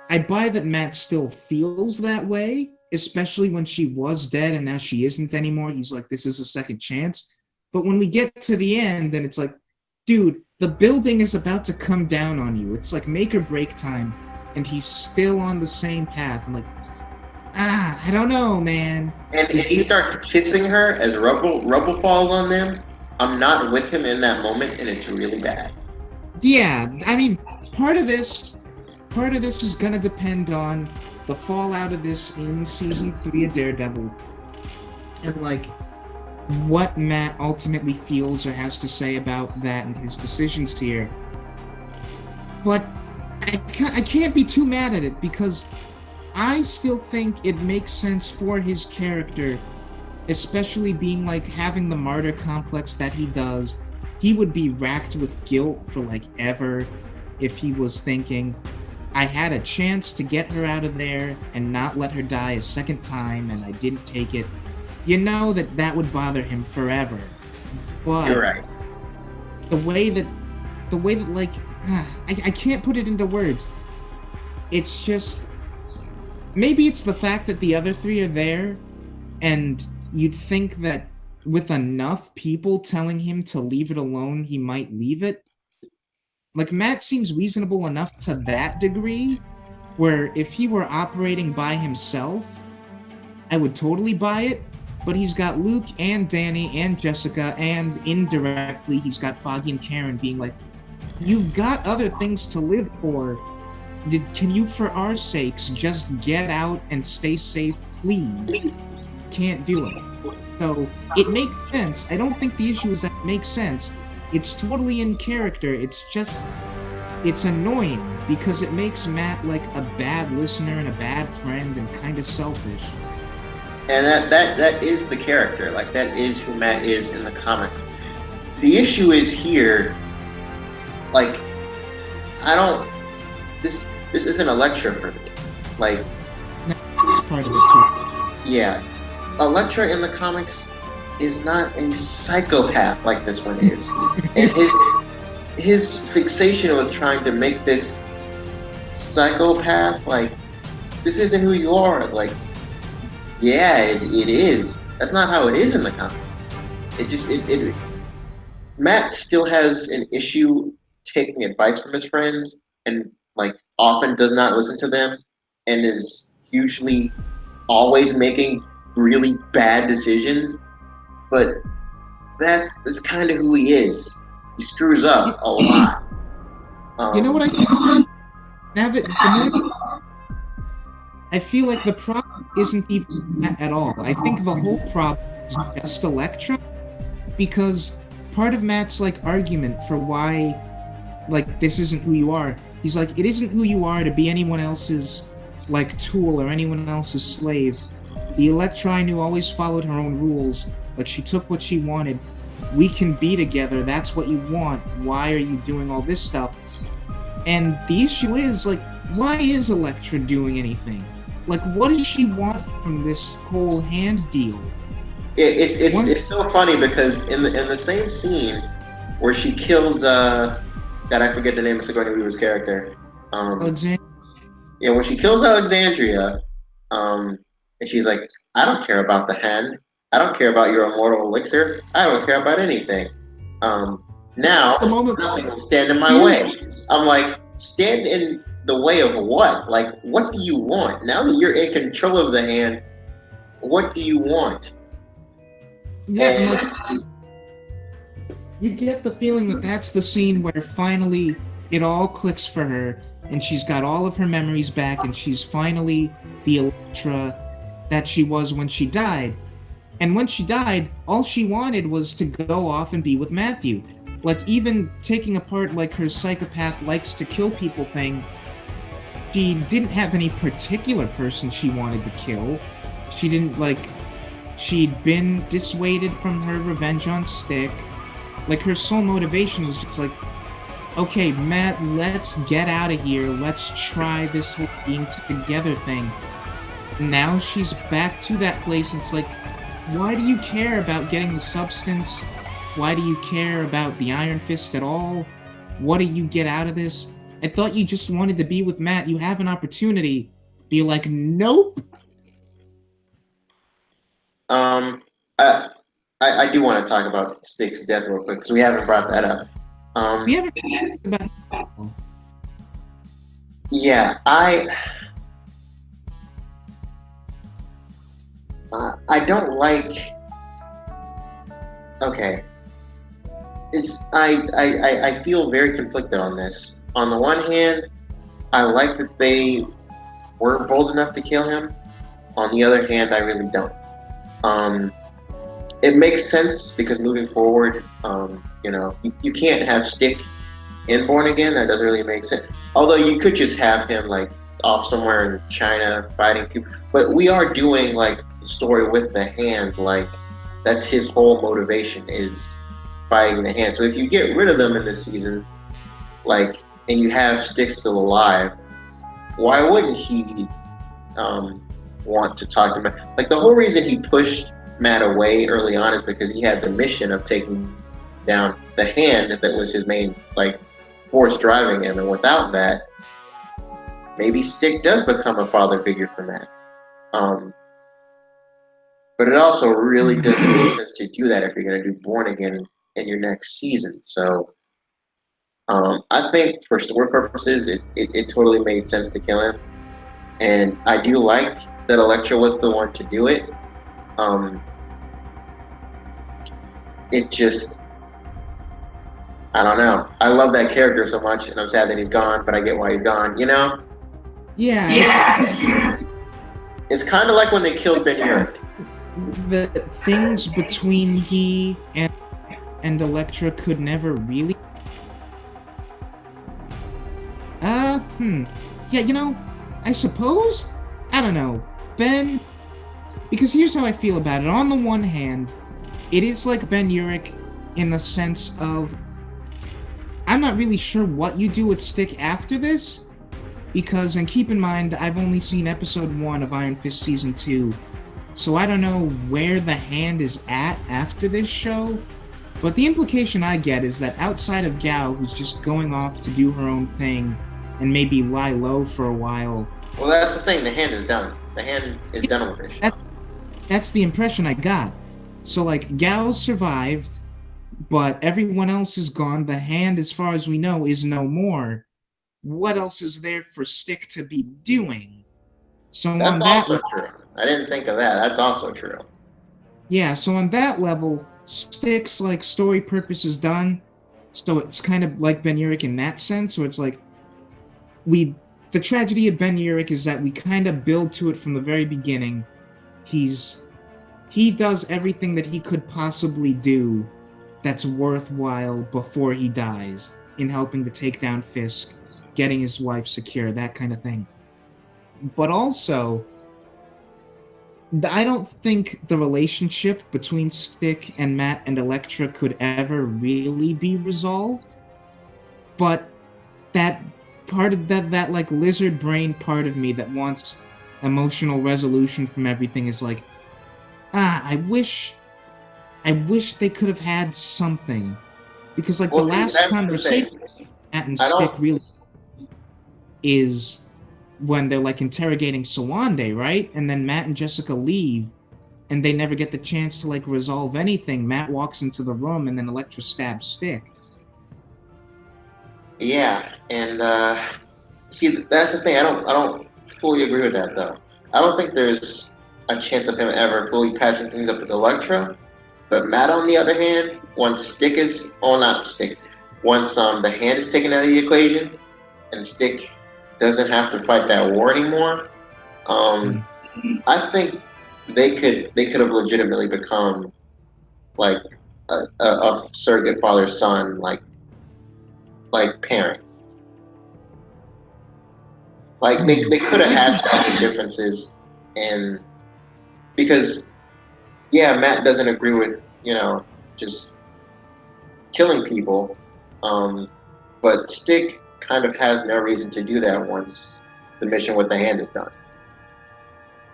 I buy that Matt still feels that way, especially when she was dead and now she isn't anymore. He's like, this is a second chance. But when we get to the end, and it's like, dude, the building is about to come down on you. It's like make or break time, and he's still on the same path. I'm like, I don't know, man. And he starts kissing her as rubble falls on them. I'm not with him in that moment, and it's really bad. Yeah, I mean, part of this is gonna depend on the fallout of this in season 3 of Daredevil, and like what Matt ultimately feels or has to say about that and his decisions here. But I can't be too mad at it, because I still think it makes sense for his character, especially being like having the martyr complex that he does. He would be racked with guilt for like ever if he was thinking, I had a chance to get her out of there and not let her die a second time, and I didn't take it. That would bother him forever. But you're right. The way that like, I can't put it into words. It's just, maybe it's the fact that the other 3 are there, and you'd think that with enough people telling him to leave it alone, he might leave it. Like, Matt seems reasonable enough to that degree, where if he were operating by himself, I would totally buy it. But he's got Luke and Danny and Jessica, and indirectly he's got Foggy and Karen being like, you've got other things to live for. Can you, for our sakes, just get out and stay safe, please? can't do it. So it makes sense. I don't think the issue is that it makes sense. It's totally in character. It's just, it's annoying because it makes Matt like a bad listener and a bad friend and kind of selfish. And that is the character. Like, that is who Matt is in the comics. The issue is here, like, I don't, this isn't Elektra for me. Like, that's part of it too. Yeah. Elektra in the comics is not a psychopath like this one is. And his fixation was trying to make this psychopath, like, this isn't who you are. Like, yeah, it is. That's not how it is in the comics. Matt still has an issue taking advice from his friends, and like often does not listen to them, and is usually always making really bad decisions. But that's kind of who he is. He screws up a lot. You know what now that the more I feel like the problem isn't even that at all. I think the whole problem is just Elektra, because part of Matt's like argument for why like this isn't who you are, he's like, it isn't who you are to be anyone else's like tool or anyone else's slave. The Elektra I knew always followed her own rules. Like, she took what she wanted. We can be together. That's what you want. Why are you doing all this stuff? And the issue is, like, why is Elektra doing anything? Like, what does she want from this whole hand deal? It's so funny because in the same scene where she kills God, I forget the name of Sigourney Weaver's character. Alexandria. Yeah, when she kills Alexandria, and she's like, I don't care about the hand. I don't care about your immortal elixir. I don't care about anything. Now, nothing will stand in my way. I'm like, stand in the way of what? Like, what do you want? Now that you're in control of the hand, what do you want? Yeah, like, you get the feeling that that's the scene where finally it all clicks for her, and she's got all of her memories back, and she's finally the Elektra that she was when she died. And when she died, all she wanted was to go off and be with Matthew. Like, even taking apart, like, her psychopath likes to kill people thing, she didn't have any particular person she wanted to kill. She didn't, like, she'd been dissuaded from her revenge on Stick. Like, her sole motivation was just like, okay, Matt, let's get out of here. Let's try this whole being together thing. Now she's back to that place. It's like, why do you care about getting the substance? Why do you care about the Iron Fist at all? What do you get out of this? I thought you just wanted to be with Matt. You have an opportunity. Be like, nope. I do want to talk about Stick's death real quick because we haven't brought that up. We haven't talked about it. Yeah, I don't like. Okay, I feel very conflicted on this. On the one hand, I like that they were bold enough to kill him. On the other hand, I really don't. It makes sense because moving forward, you can't have Stick in Born Again. That doesn't really make sense. Although you could just have him like off somewhere in China fighting people. But we are doing like the story with the hand. Like, that's his whole motivation, is fighting the hand. So if you get rid of them in this season, like, and you have Stick still alive, why wouldn't he want to talk to Matt? Like, the whole reason he pushed Matt away early on is because he had the mission of taking down the hand that was his main like force driving him, and without that, maybe Stick does become a father figure for Matt. But it also really doesn't make sense to do that if you're going to do Born Again in your next season. So I think for story purposes, it totally made sense to kill him. And I do like that Elektra was the one to do it. It just, I don't know. I love that character so much, and I'm sad that he's gone, but I get why he's gone, you know? Yeah. It's kind of like when they killed Ben Urich. the things between he and Elektra could never really. Yeah, I suppose. I don't know, Ben. Because here's how I feel about it. On the one hand, it is like Ben Urich in the sense of I'm not really sure what you do with Stick after this, because, and keep in mind, I've only seen episode 1 of Iron Fist season 2, so I don't know where the Hand is at after this show, but the implication I get is that outside of Gao, who's just going off to do her own thing and maybe lie low for a while. Well, that's the thing. The Hand is done. The Hand is done with this show. That's the impression I got. So, like, Gao survived, but everyone else is gone. The Hand, as far as we know, is no more. What else is there for Stick to be doing? So that's on also that true. I didn't think of that. That's also true. Yeah, so on that level, Stick's like story purpose is done. So it's kind of like Ben Urich in that sense, where it's like the tragedy of Ben Urich is that we kind of build to it from the very beginning. He does everything that he could possibly do that's worthwhile before he dies in helping to take down Fisk, getting his wife secure, that kind of thing. But also, I don't think the relationship between Stick and Matt and Elektra could ever really be resolved. But that part of that like lizard brain part of me that wants emotional resolution from everything is like, I wish they could have had something. Because like the last conversation Matt and Stick really is when they're like interrogating Sawande, right? And then Matt and Jessica leave, and they never get the chance to like resolve anything. Matt walks into the room, and then Elektra stabs Stick. Yeah, and see, that's the thing. I don't fully agree with that though. I don't think there's a chance of him ever fully patching things up with Elektra. But Matt, on the other hand, once Stick is, oh not Stick, once the Hand is taken out of the equation, and Stick doesn't have to fight that war anymore, I think they could have legitimately become like a surrogate father son like parent. Like they could have hashed out the differences, and because Matt doesn't agree with just killing people, but Stick kind of has no reason to do that once the mission with the Hand is done.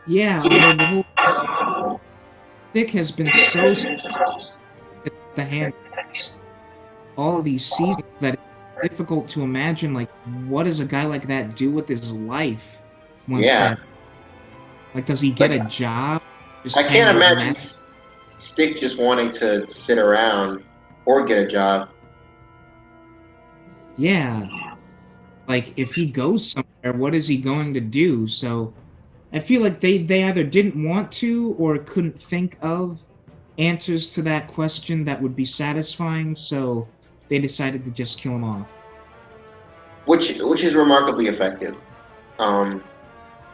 Yeah, although the whole Stick has been so the Hand all of these seasons that it's difficult to imagine like what does a guy like that do with his life once that, like, does he get a job? I can't imagine Stick just wanting to sit around or get a job. Yeah. Like, if he goes somewhere, what is he going to do? So, I feel like they either didn't want to or couldn't think of answers to that question that would be satisfying, so they decided to just kill him off. Which is remarkably effective. I'm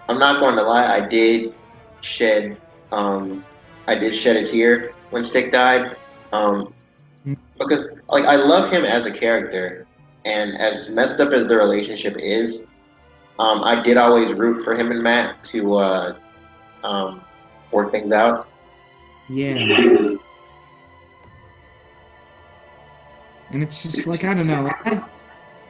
not going to lie, I did shed a tear when Stick died, because like I love him as a character, and as messed up as their relationship is, I did always root for him and Matt to work things out. Yeah. And it's just like, I don't know.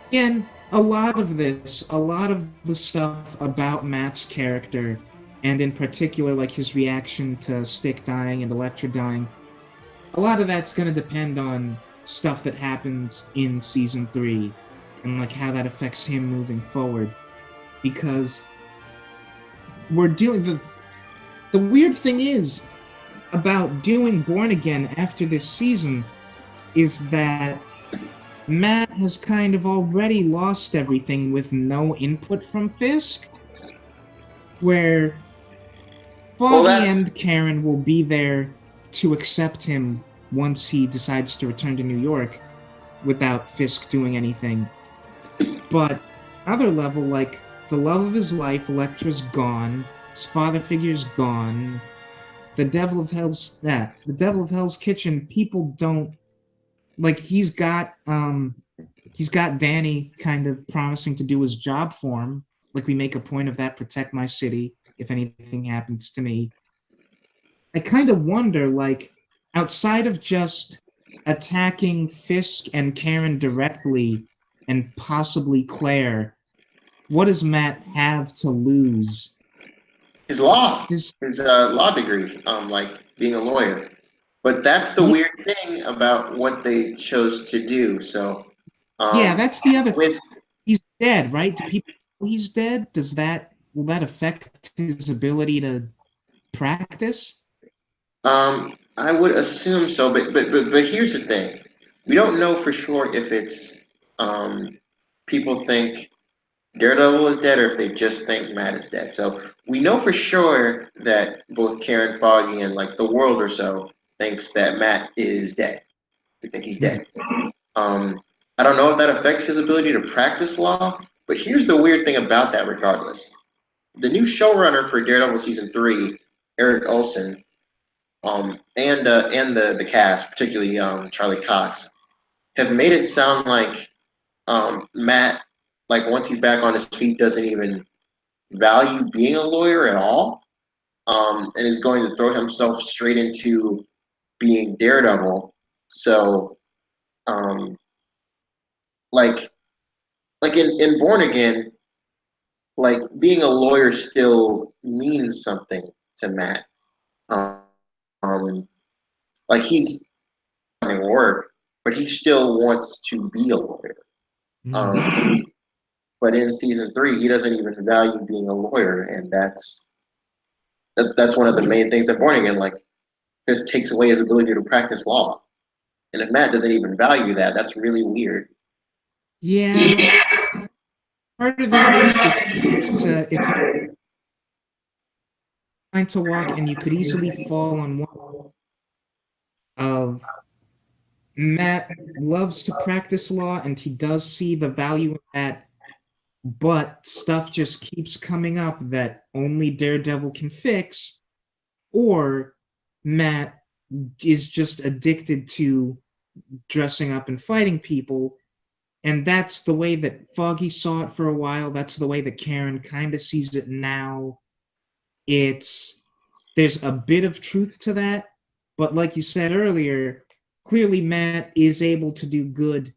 Again, a lot of the stuff about Matt's character, and in particular, like his reaction to Stick dying and Elektra dying, a lot of that's going to depend on stuff that happens in Season 3, and like how that affects him moving forward. Because we're doing the weird thing is about doing Born Again after this season is that Matt has kind of already lost everything with no input from Fisk, where Foggy and Karen will be there to accept him once he decides to return to New York without Fisk doing anything. But other level, like, the love of his life, Elektra's gone, his father figure's gone, the Devil of Hell's Kitchen, people don't like. He's got Danny kind of promising to do his job for him. Like, we make a point of that, protect my city if anything happens to me. I kind of wonder, like, outside of just attacking Fisk and Karen directly and possibly Claire, what does Matt have to lose? His law, Does, his law degree, like being a lawyer. But that's the yeah, weird thing about what they chose to do. So, yeah, um, that's the other thing. with He's dead, right? Do people know he's dead? Will that affect his ability to practice? I would assume so, but here's the thing: we don't know for sure if it's people think Daredevil is dead or if they just think Matt is dead. So we know for sure that both Karen Foggy and like the world or so thinks that Matt is dead. We think he's Hmm. dead. Um, I don't know if that affects his ability to practice law, but here's the weird thing about that. Regardless, the new showrunner for Daredevil season 3, Eric Olson, and the cast, particularly Charlie Cox, have made it sound like Matt, like once he's back on his feet, doesn't even value being a lawyer at all, and is going to throw himself straight into being Daredevil. So, um, like in Born Again, like being a lawyer still means something to Matt. Um, like he's doing work, but he still wants to be a lawyer. Hmm. Um, but in season 3, he doesn't even value being a lawyer, and that's one of the main things that Born Again, like, this takes away his ability to practice law. And if Matt doesn't even value that, that's really weird. Yeah, part of that is it's trying to walk, and you could easily fall on one of Matt loves to practice law, and he does see the value in that, but stuff just keeps coming up that only Daredevil can fix, or Matt is just addicted to dressing up and fighting people. And that's the way that Foggy saw it for a while. That's the way that Karen kind of sees it now. It's There's a bit of truth to that, but like you said earlier, clearly Matt is able to do good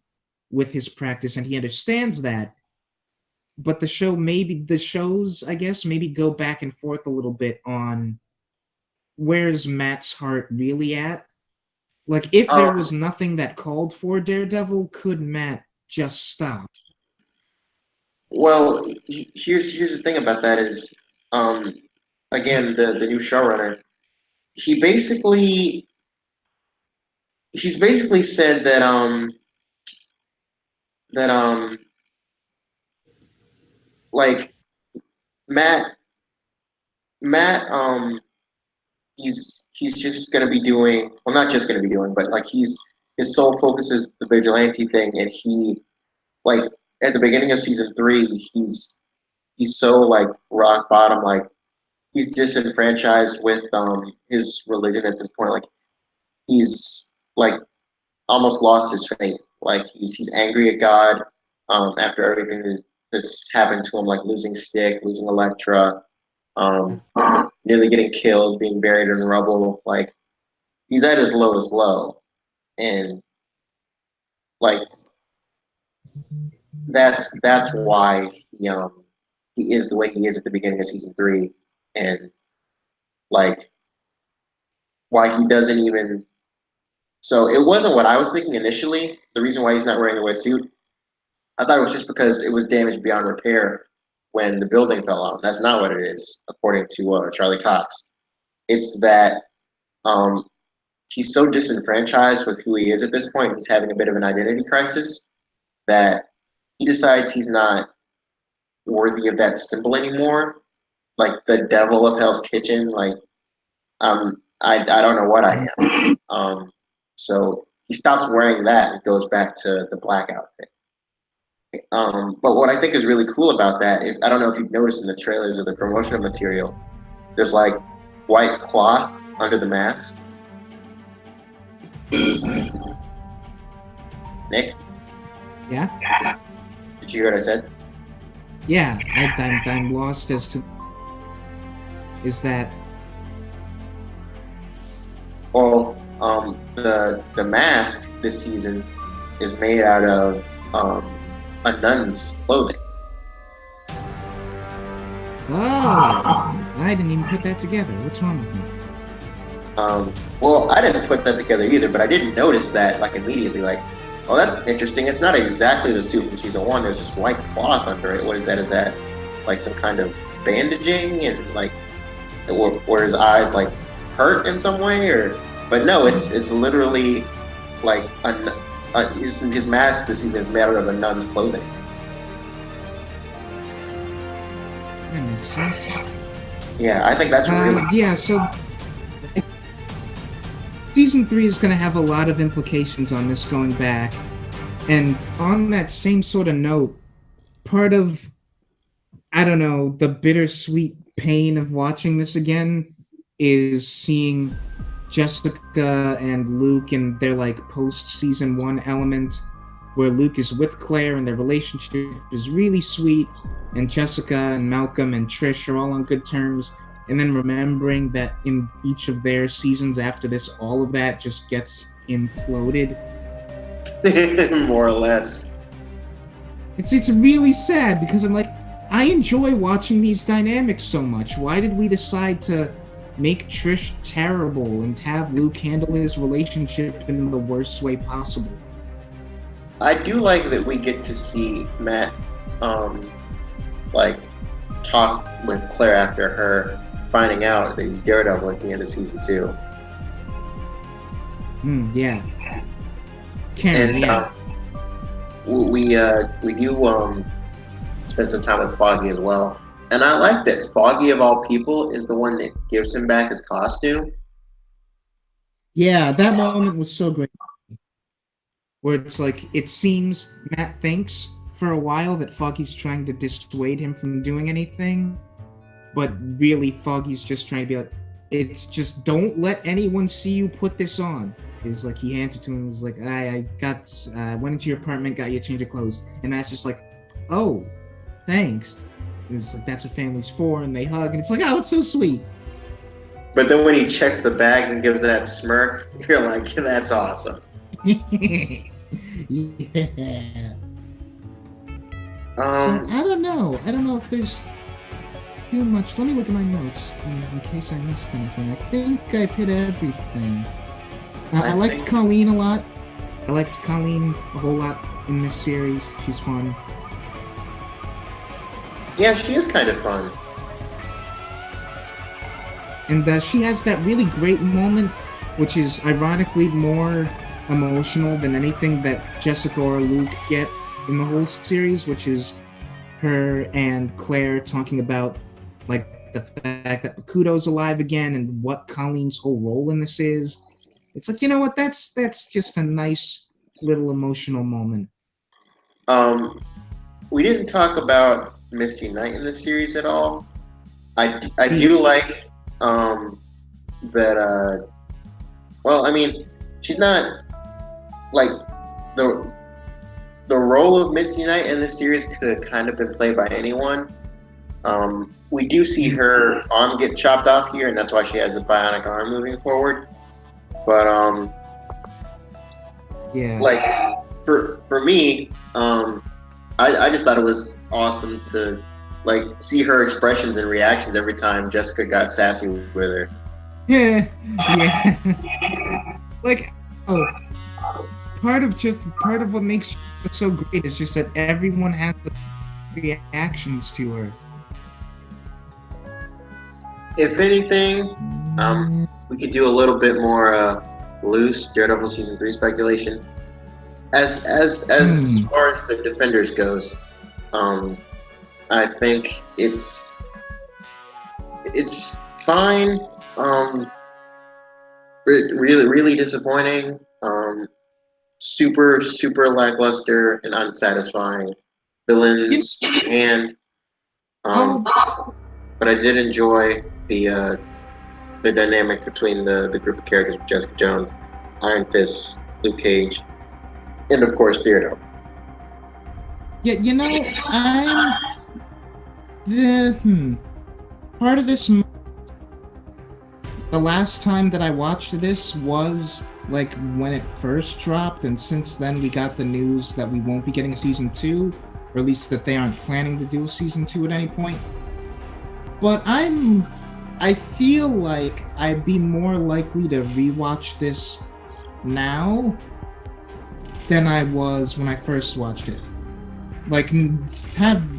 with his practice and he understands that. But the shows, I guess, maybe go back and forth a little bit on where's Matt's heart really at. Like, if there was Um, nothing that called for Daredevil, could Matt just stop? well, here's the thing about that is, um, again, the new showrunner, he basically he's basically said that like Matt Matt he's just gonna be doing, well, not just gonna be doing, but like his sole focus is the vigilante thing, and he, like, at the beginning of season 3, he's so like rock bottom, like he's disenfranchised with his religion at this point, like he's like almost lost his faith, like he's angry at God after everything that's happened to him, like losing Stick, losing Elektra, um, nearly getting killed, being buried in rubble, like he's at his lowest low, and like that's why he is the way he is at the beginning of season 3, and like why he doesn't even. So it wasn't what I was thinking initially. The reason why he's not wearing a wetsuit, I thought it was just because it was damaged beyond repair when the building fell out. That's not what it is, according to Charlie Cox. It's that um, he's so disenfranchised with who he is at this point. He's having a bit of an identity crisis that he decides he's not worthy of that symbol anymore. Like the devil of Hell's Kitchen. Like I don't know what I am. So he stops wearing that and goes back to the black outfit. But what I think is really cool about that, I don't know if you've noticed in the trailers or the promotional material, there's like white cloth under the mask. Nick, Yeah, did you hear what I said? yeah. I'm lost as to is that. Well, the mask this season is made out of a nun's clothing. Oh, I didn't even put that together. What's wrong with me? Well, I didn't put that together either, but I didn't notice that like immediately. Like, oh, that's interesting. It's not exactly the suit from season one. There's this white cloth under it. What is that? Is that like some kind of bandaging and like, or his eyes like hurt in some way? Or, but no, it's literally like his mask this season is made out of a nun's clothing. That makes sense. Yeah, I think that's really Yeah. So season 3 is going to have a lot of implications on this going back, and on that same sort of note, part of, I don't know, the bittersweet pain of watching this again is seeing Jessica and Luke in their like post season 1 element where Luke is with Claire and their relationship is really sweet, and Jessica and Malcolm and Trish are all on good terms, and then remembering that in each of their seasons after this, all of that just gets imploded. more or less. It's really sad because I'm like, I enjoy watching these dynamics so much. Why did we decide to make Trish terrible and have Luke handle his relationship in the worst way possible? I do like that we get to see Matt, like, talk with Claire after her finding out that he's Daredevil at the end of season 2. Yeah. Karen, And yeah. we do spend some time with Foggy as well. And I like that Foggy, of all people, is the one that gives him back his costume. Yeah, that moment was so great. Where it's like, it seems Matt thinks for a while that Foggy's trying to dissuade him from doing anything, but really Foggy's just trying to be like, it's just don't let anyone see you put this on. It's like he hands it to him, was like, I went into your apartment, got you a change of clothes, and Matt's just like, oh, thanks. And it's like, that's what family's for, and they hug, and it's like, oh, it's so sweet. But then when he checks the bag and gives that smirk, you're like, that's awesome. Yeah. So I don't know if there's too much. Let me look at my notes in case I missed anything. I think I've hit everything. I liked Colleen a lot. I liked Colleen a whole lot in this series. She's fun. Yeah, she is kind of fun. And she has that really great moment, which is ironically more emotional than anything that Jessica or Luke get in the whole series, which is her and Claire talking about like the fact that Bakuto's alive again and what Colleen's whole role in this is. It's like, you know what, that's just a nice little emotional moment. We didn't talk about Misty Knight in the series at all. I do like that well, I mean, she's not like the role of Misty Knight in this series could have kind of been played by anyone. We do see her arm get chopped off here, and that's why she has the bionic arm moving forward. But yeah, like for me, I just thought it was awesome to like see her expressions and reactions every time Jessica got sassy with her. Yeah. Like, part of what makes it so great is just that everyone has the reactions to her. If anything, we could do a little bit more loose Daredevil season 3 speculation. As far as the Defenders goes, I think it's fine. Really disappointing. Super lackluster and unsatisfying villains, and but I did enjoy the the dynamic between the group of characters with Jessica Jones, Iron Fist, Luke Cage, and of course Daredevil. Yeah, I'm the part of this. The last time that I watched this was like when it first dropped, and since then we got the news that we won't be getting a season 2, or at least that they aren't planning to do a season 2 at any point. But I feel like I'd be more likely to rewatch this now than I was when I first watched it. Like,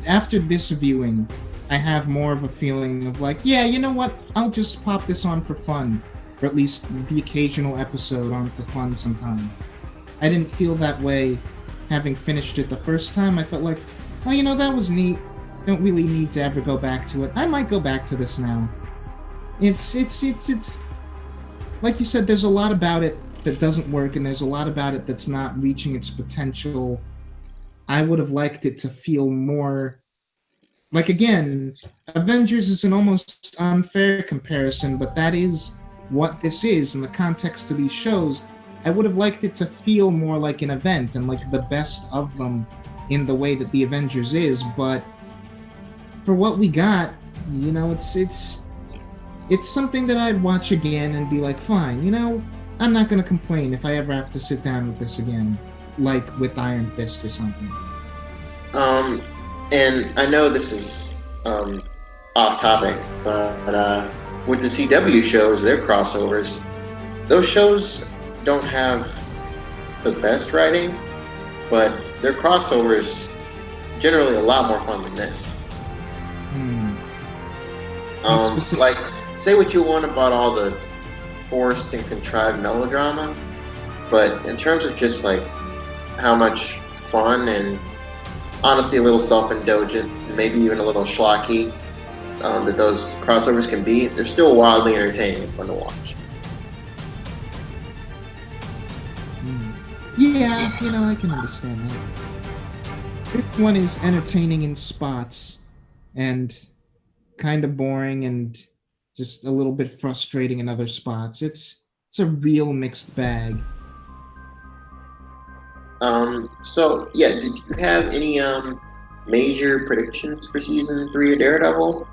after this viewing, I have more of a feeling of like, yeah, you know what? I'll just pop this on for fun, or at least the occasional episode on for fun sometime. I didn't feel that way having finished it the first time. I felt like, oh, that was neat. Don't really need to ever go back to it. I might go back to this now. It's like you said, there's a lot about it that doesn't work, and there's a lot about it that's not reaching its potential. I would have liked it to feel more like, again, Avengers is an almost unfair comparison, but that is what this is in the context of these shows. I would have liked it to feel more like an event and like the best of them in the way that the Avengers is, but for what we got, it's something that I'd watch again and be like, fine, I'm not going to complain if I ever have to sit down with this again, like with Iron Fist or something. And I know this is off topic, but with the CW shows, their crossovers, those shows don't have the best writing, but their crossovers generally a lot more fun than this. Like, say what you want about all the forced and contrived melodrama, but in terms of just like how much fun and honestly a little self-indulgent, maybe even a little schlocky that those crossovers can be, they're still wildly entertaining and fun to watch. Yeah, I can understand that. This one is entertaining in spots and kind of boring and just a little bit frustrating in other spots. It's a real mixed bag. So yeah, did you have any major predictions for season 3 of Daredevil?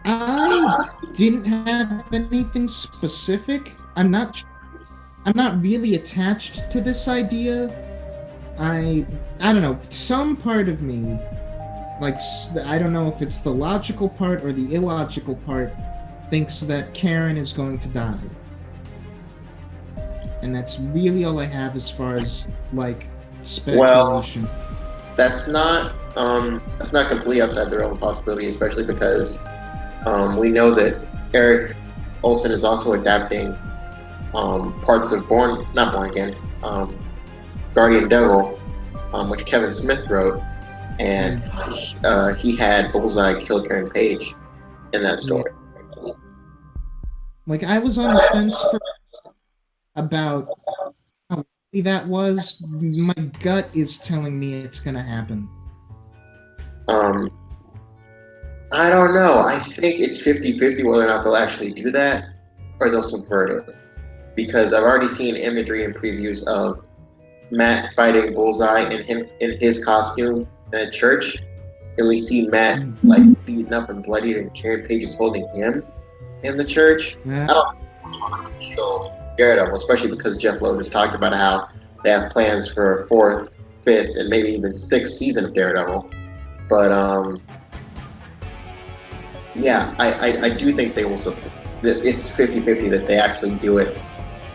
I didn't have anything specific. I'm not really attached to this idea. I don't know. Some part of me, like, I don't know if it's the logical part or the illogical part, thinks that Karen is going to die. And that's really all I have as far as like speculation. Well, that's not completely outside the realm of possibility, especially because we know that Eric Olson is also adapting parts of Not Born Again, Guardian Devil, which Kevin Smith wrote, and he had Bullseye kill Karen Page in that story. Yeah. Like, I was on the fence for about how likely that was. My gut is telling me it's gonna happen. I don't know. I think it's 50-50 whether or not they'll actually do that or they'll subvert it. Because I've already seen imagery and previews of Matt fighting Bullseye in his costume in a church, and we see Matt like beaten up and bloodied, and Karen Page is holding him in the church. Yeah. I don't know how to kill Daredevil, especially because Jeff Lowe just talked about how they have plans for a 4th, 5th, and maybe even 6th season of Daredevil. But yeah, I do think they will subvert. It's 50-50 that they actually do it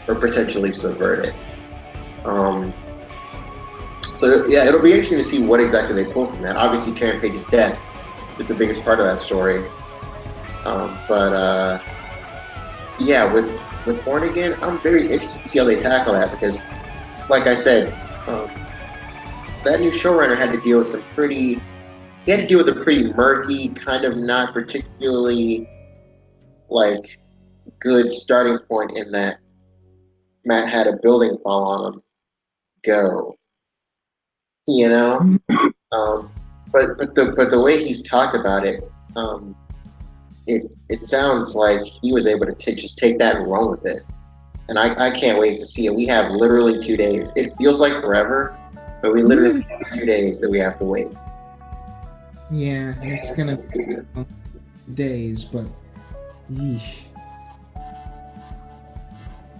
or potentially subvert it. So yeah, it'll be interesting to see what exactly they pull from that. Obviously, Karen Page's death is the biggest part of that story. But yeah, with Born Again, I'm very interested to see how they tackle that because, like I said, that new showrunner had to deal with a pretty murky, kind of not particularly like good starting point in that Matt had a building fall on him. Go, but the way he's talked about it, it sounds like he was able to just take that and run with it. And I can't wait to see it. We have literally 2 days. It feels like forever, but we literally have 2 days that we have to wait. Yeah, it's gonna be days, but yeesh.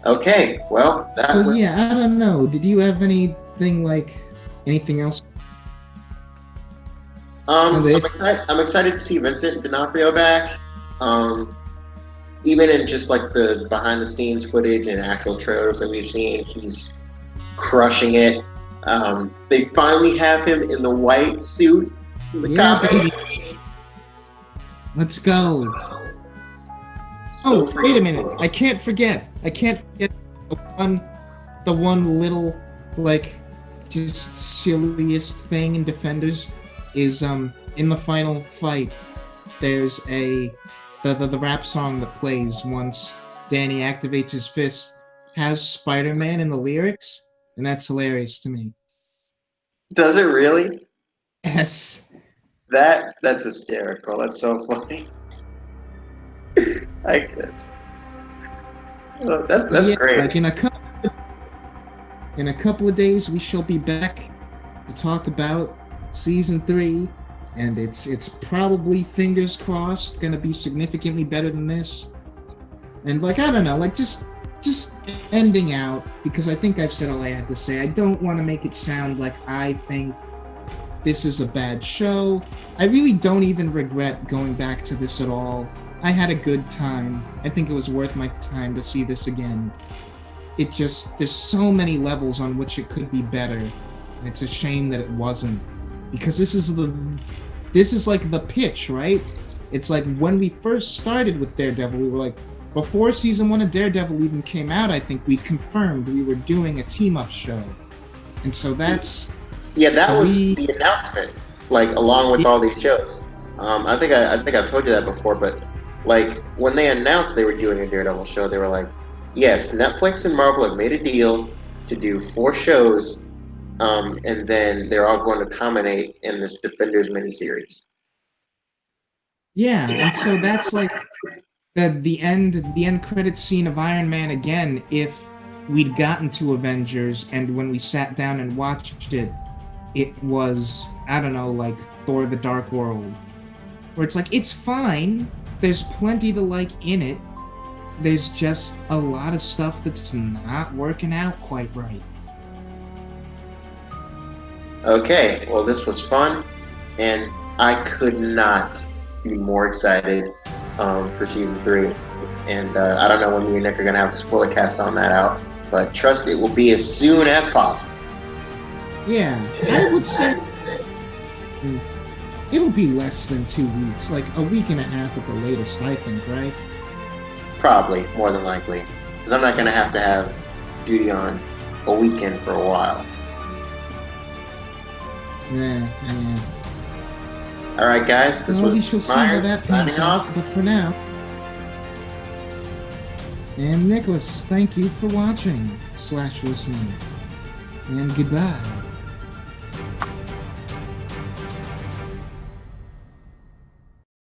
Okay, well, So yeah, I don't know. Did you have anything else? I'm excited to see Vincent D'Onofrio back. Even in just like the behind the scenes footage and actual trailers that we've seen, he's crushing it. They finally have him in the white suit. Baby. Let's go. So wait a minute. I can't forget the one little, like, just silliest thing in Defenders is in the final fight there's the rap song that plays once Danny activates his fist has Spider-Man in the lyrics, and that's hilarious to me. Does it really? Yes. That's hysterical. That's so funny. That's great. Like in a couple of days, we shall be back to talk about season 3, and it's probably, fingers crossed, gonna be significantly better than this. And like, I don't know, like just ending out, because I think I've said all I had to say. I don't want to make it sound like I think this is a bad show. I really don't even regret going back to this at all. I had a good time. I think it was worth my time to see this again. There's so many levels on which it could be better, and it's a shame that it wasn't. Because this is like the pitch, right? It's like when we first started with Daredevil, we were like, before season 1 of Daredevil even came out, I think we confirmed we were doing a team-up show. And so that's... Yeah, that was the announcement, like, along with all these shows. I think I've told you that before, but like when they announced they were doing a Daredevil show, they were like, yes, Netflix and Marvel have made a deal to do 4 shows, and then they're all going to culminate in this Defenders miniseries. Yeah, and so that's like the end credit scene of Iron Man again, if we'd gotten to Avengers and when we sat down and watched it, it was, I don't know, like Thor the Dark World, where it's like, it's fine, there's plenty to like in it, there's just a lot of stuff that's not working out quite right. Okay, well, this was fun, and I could not be more excited for season 3. And I don't know when me and Nick are going to have a spoiler cast on that out, but trust it will be as soon as possible. Yeah, I would say it'll be less than 2 weeks, like a week and a half at the latest, I think, right? Probably, more than likely. Because I'm not going to have duty on a weekend for a while. Yeah. Alright, guys, this was we shall see how that pans out, but for now... And Nicholas, thank you for watching / listening. And goodbye.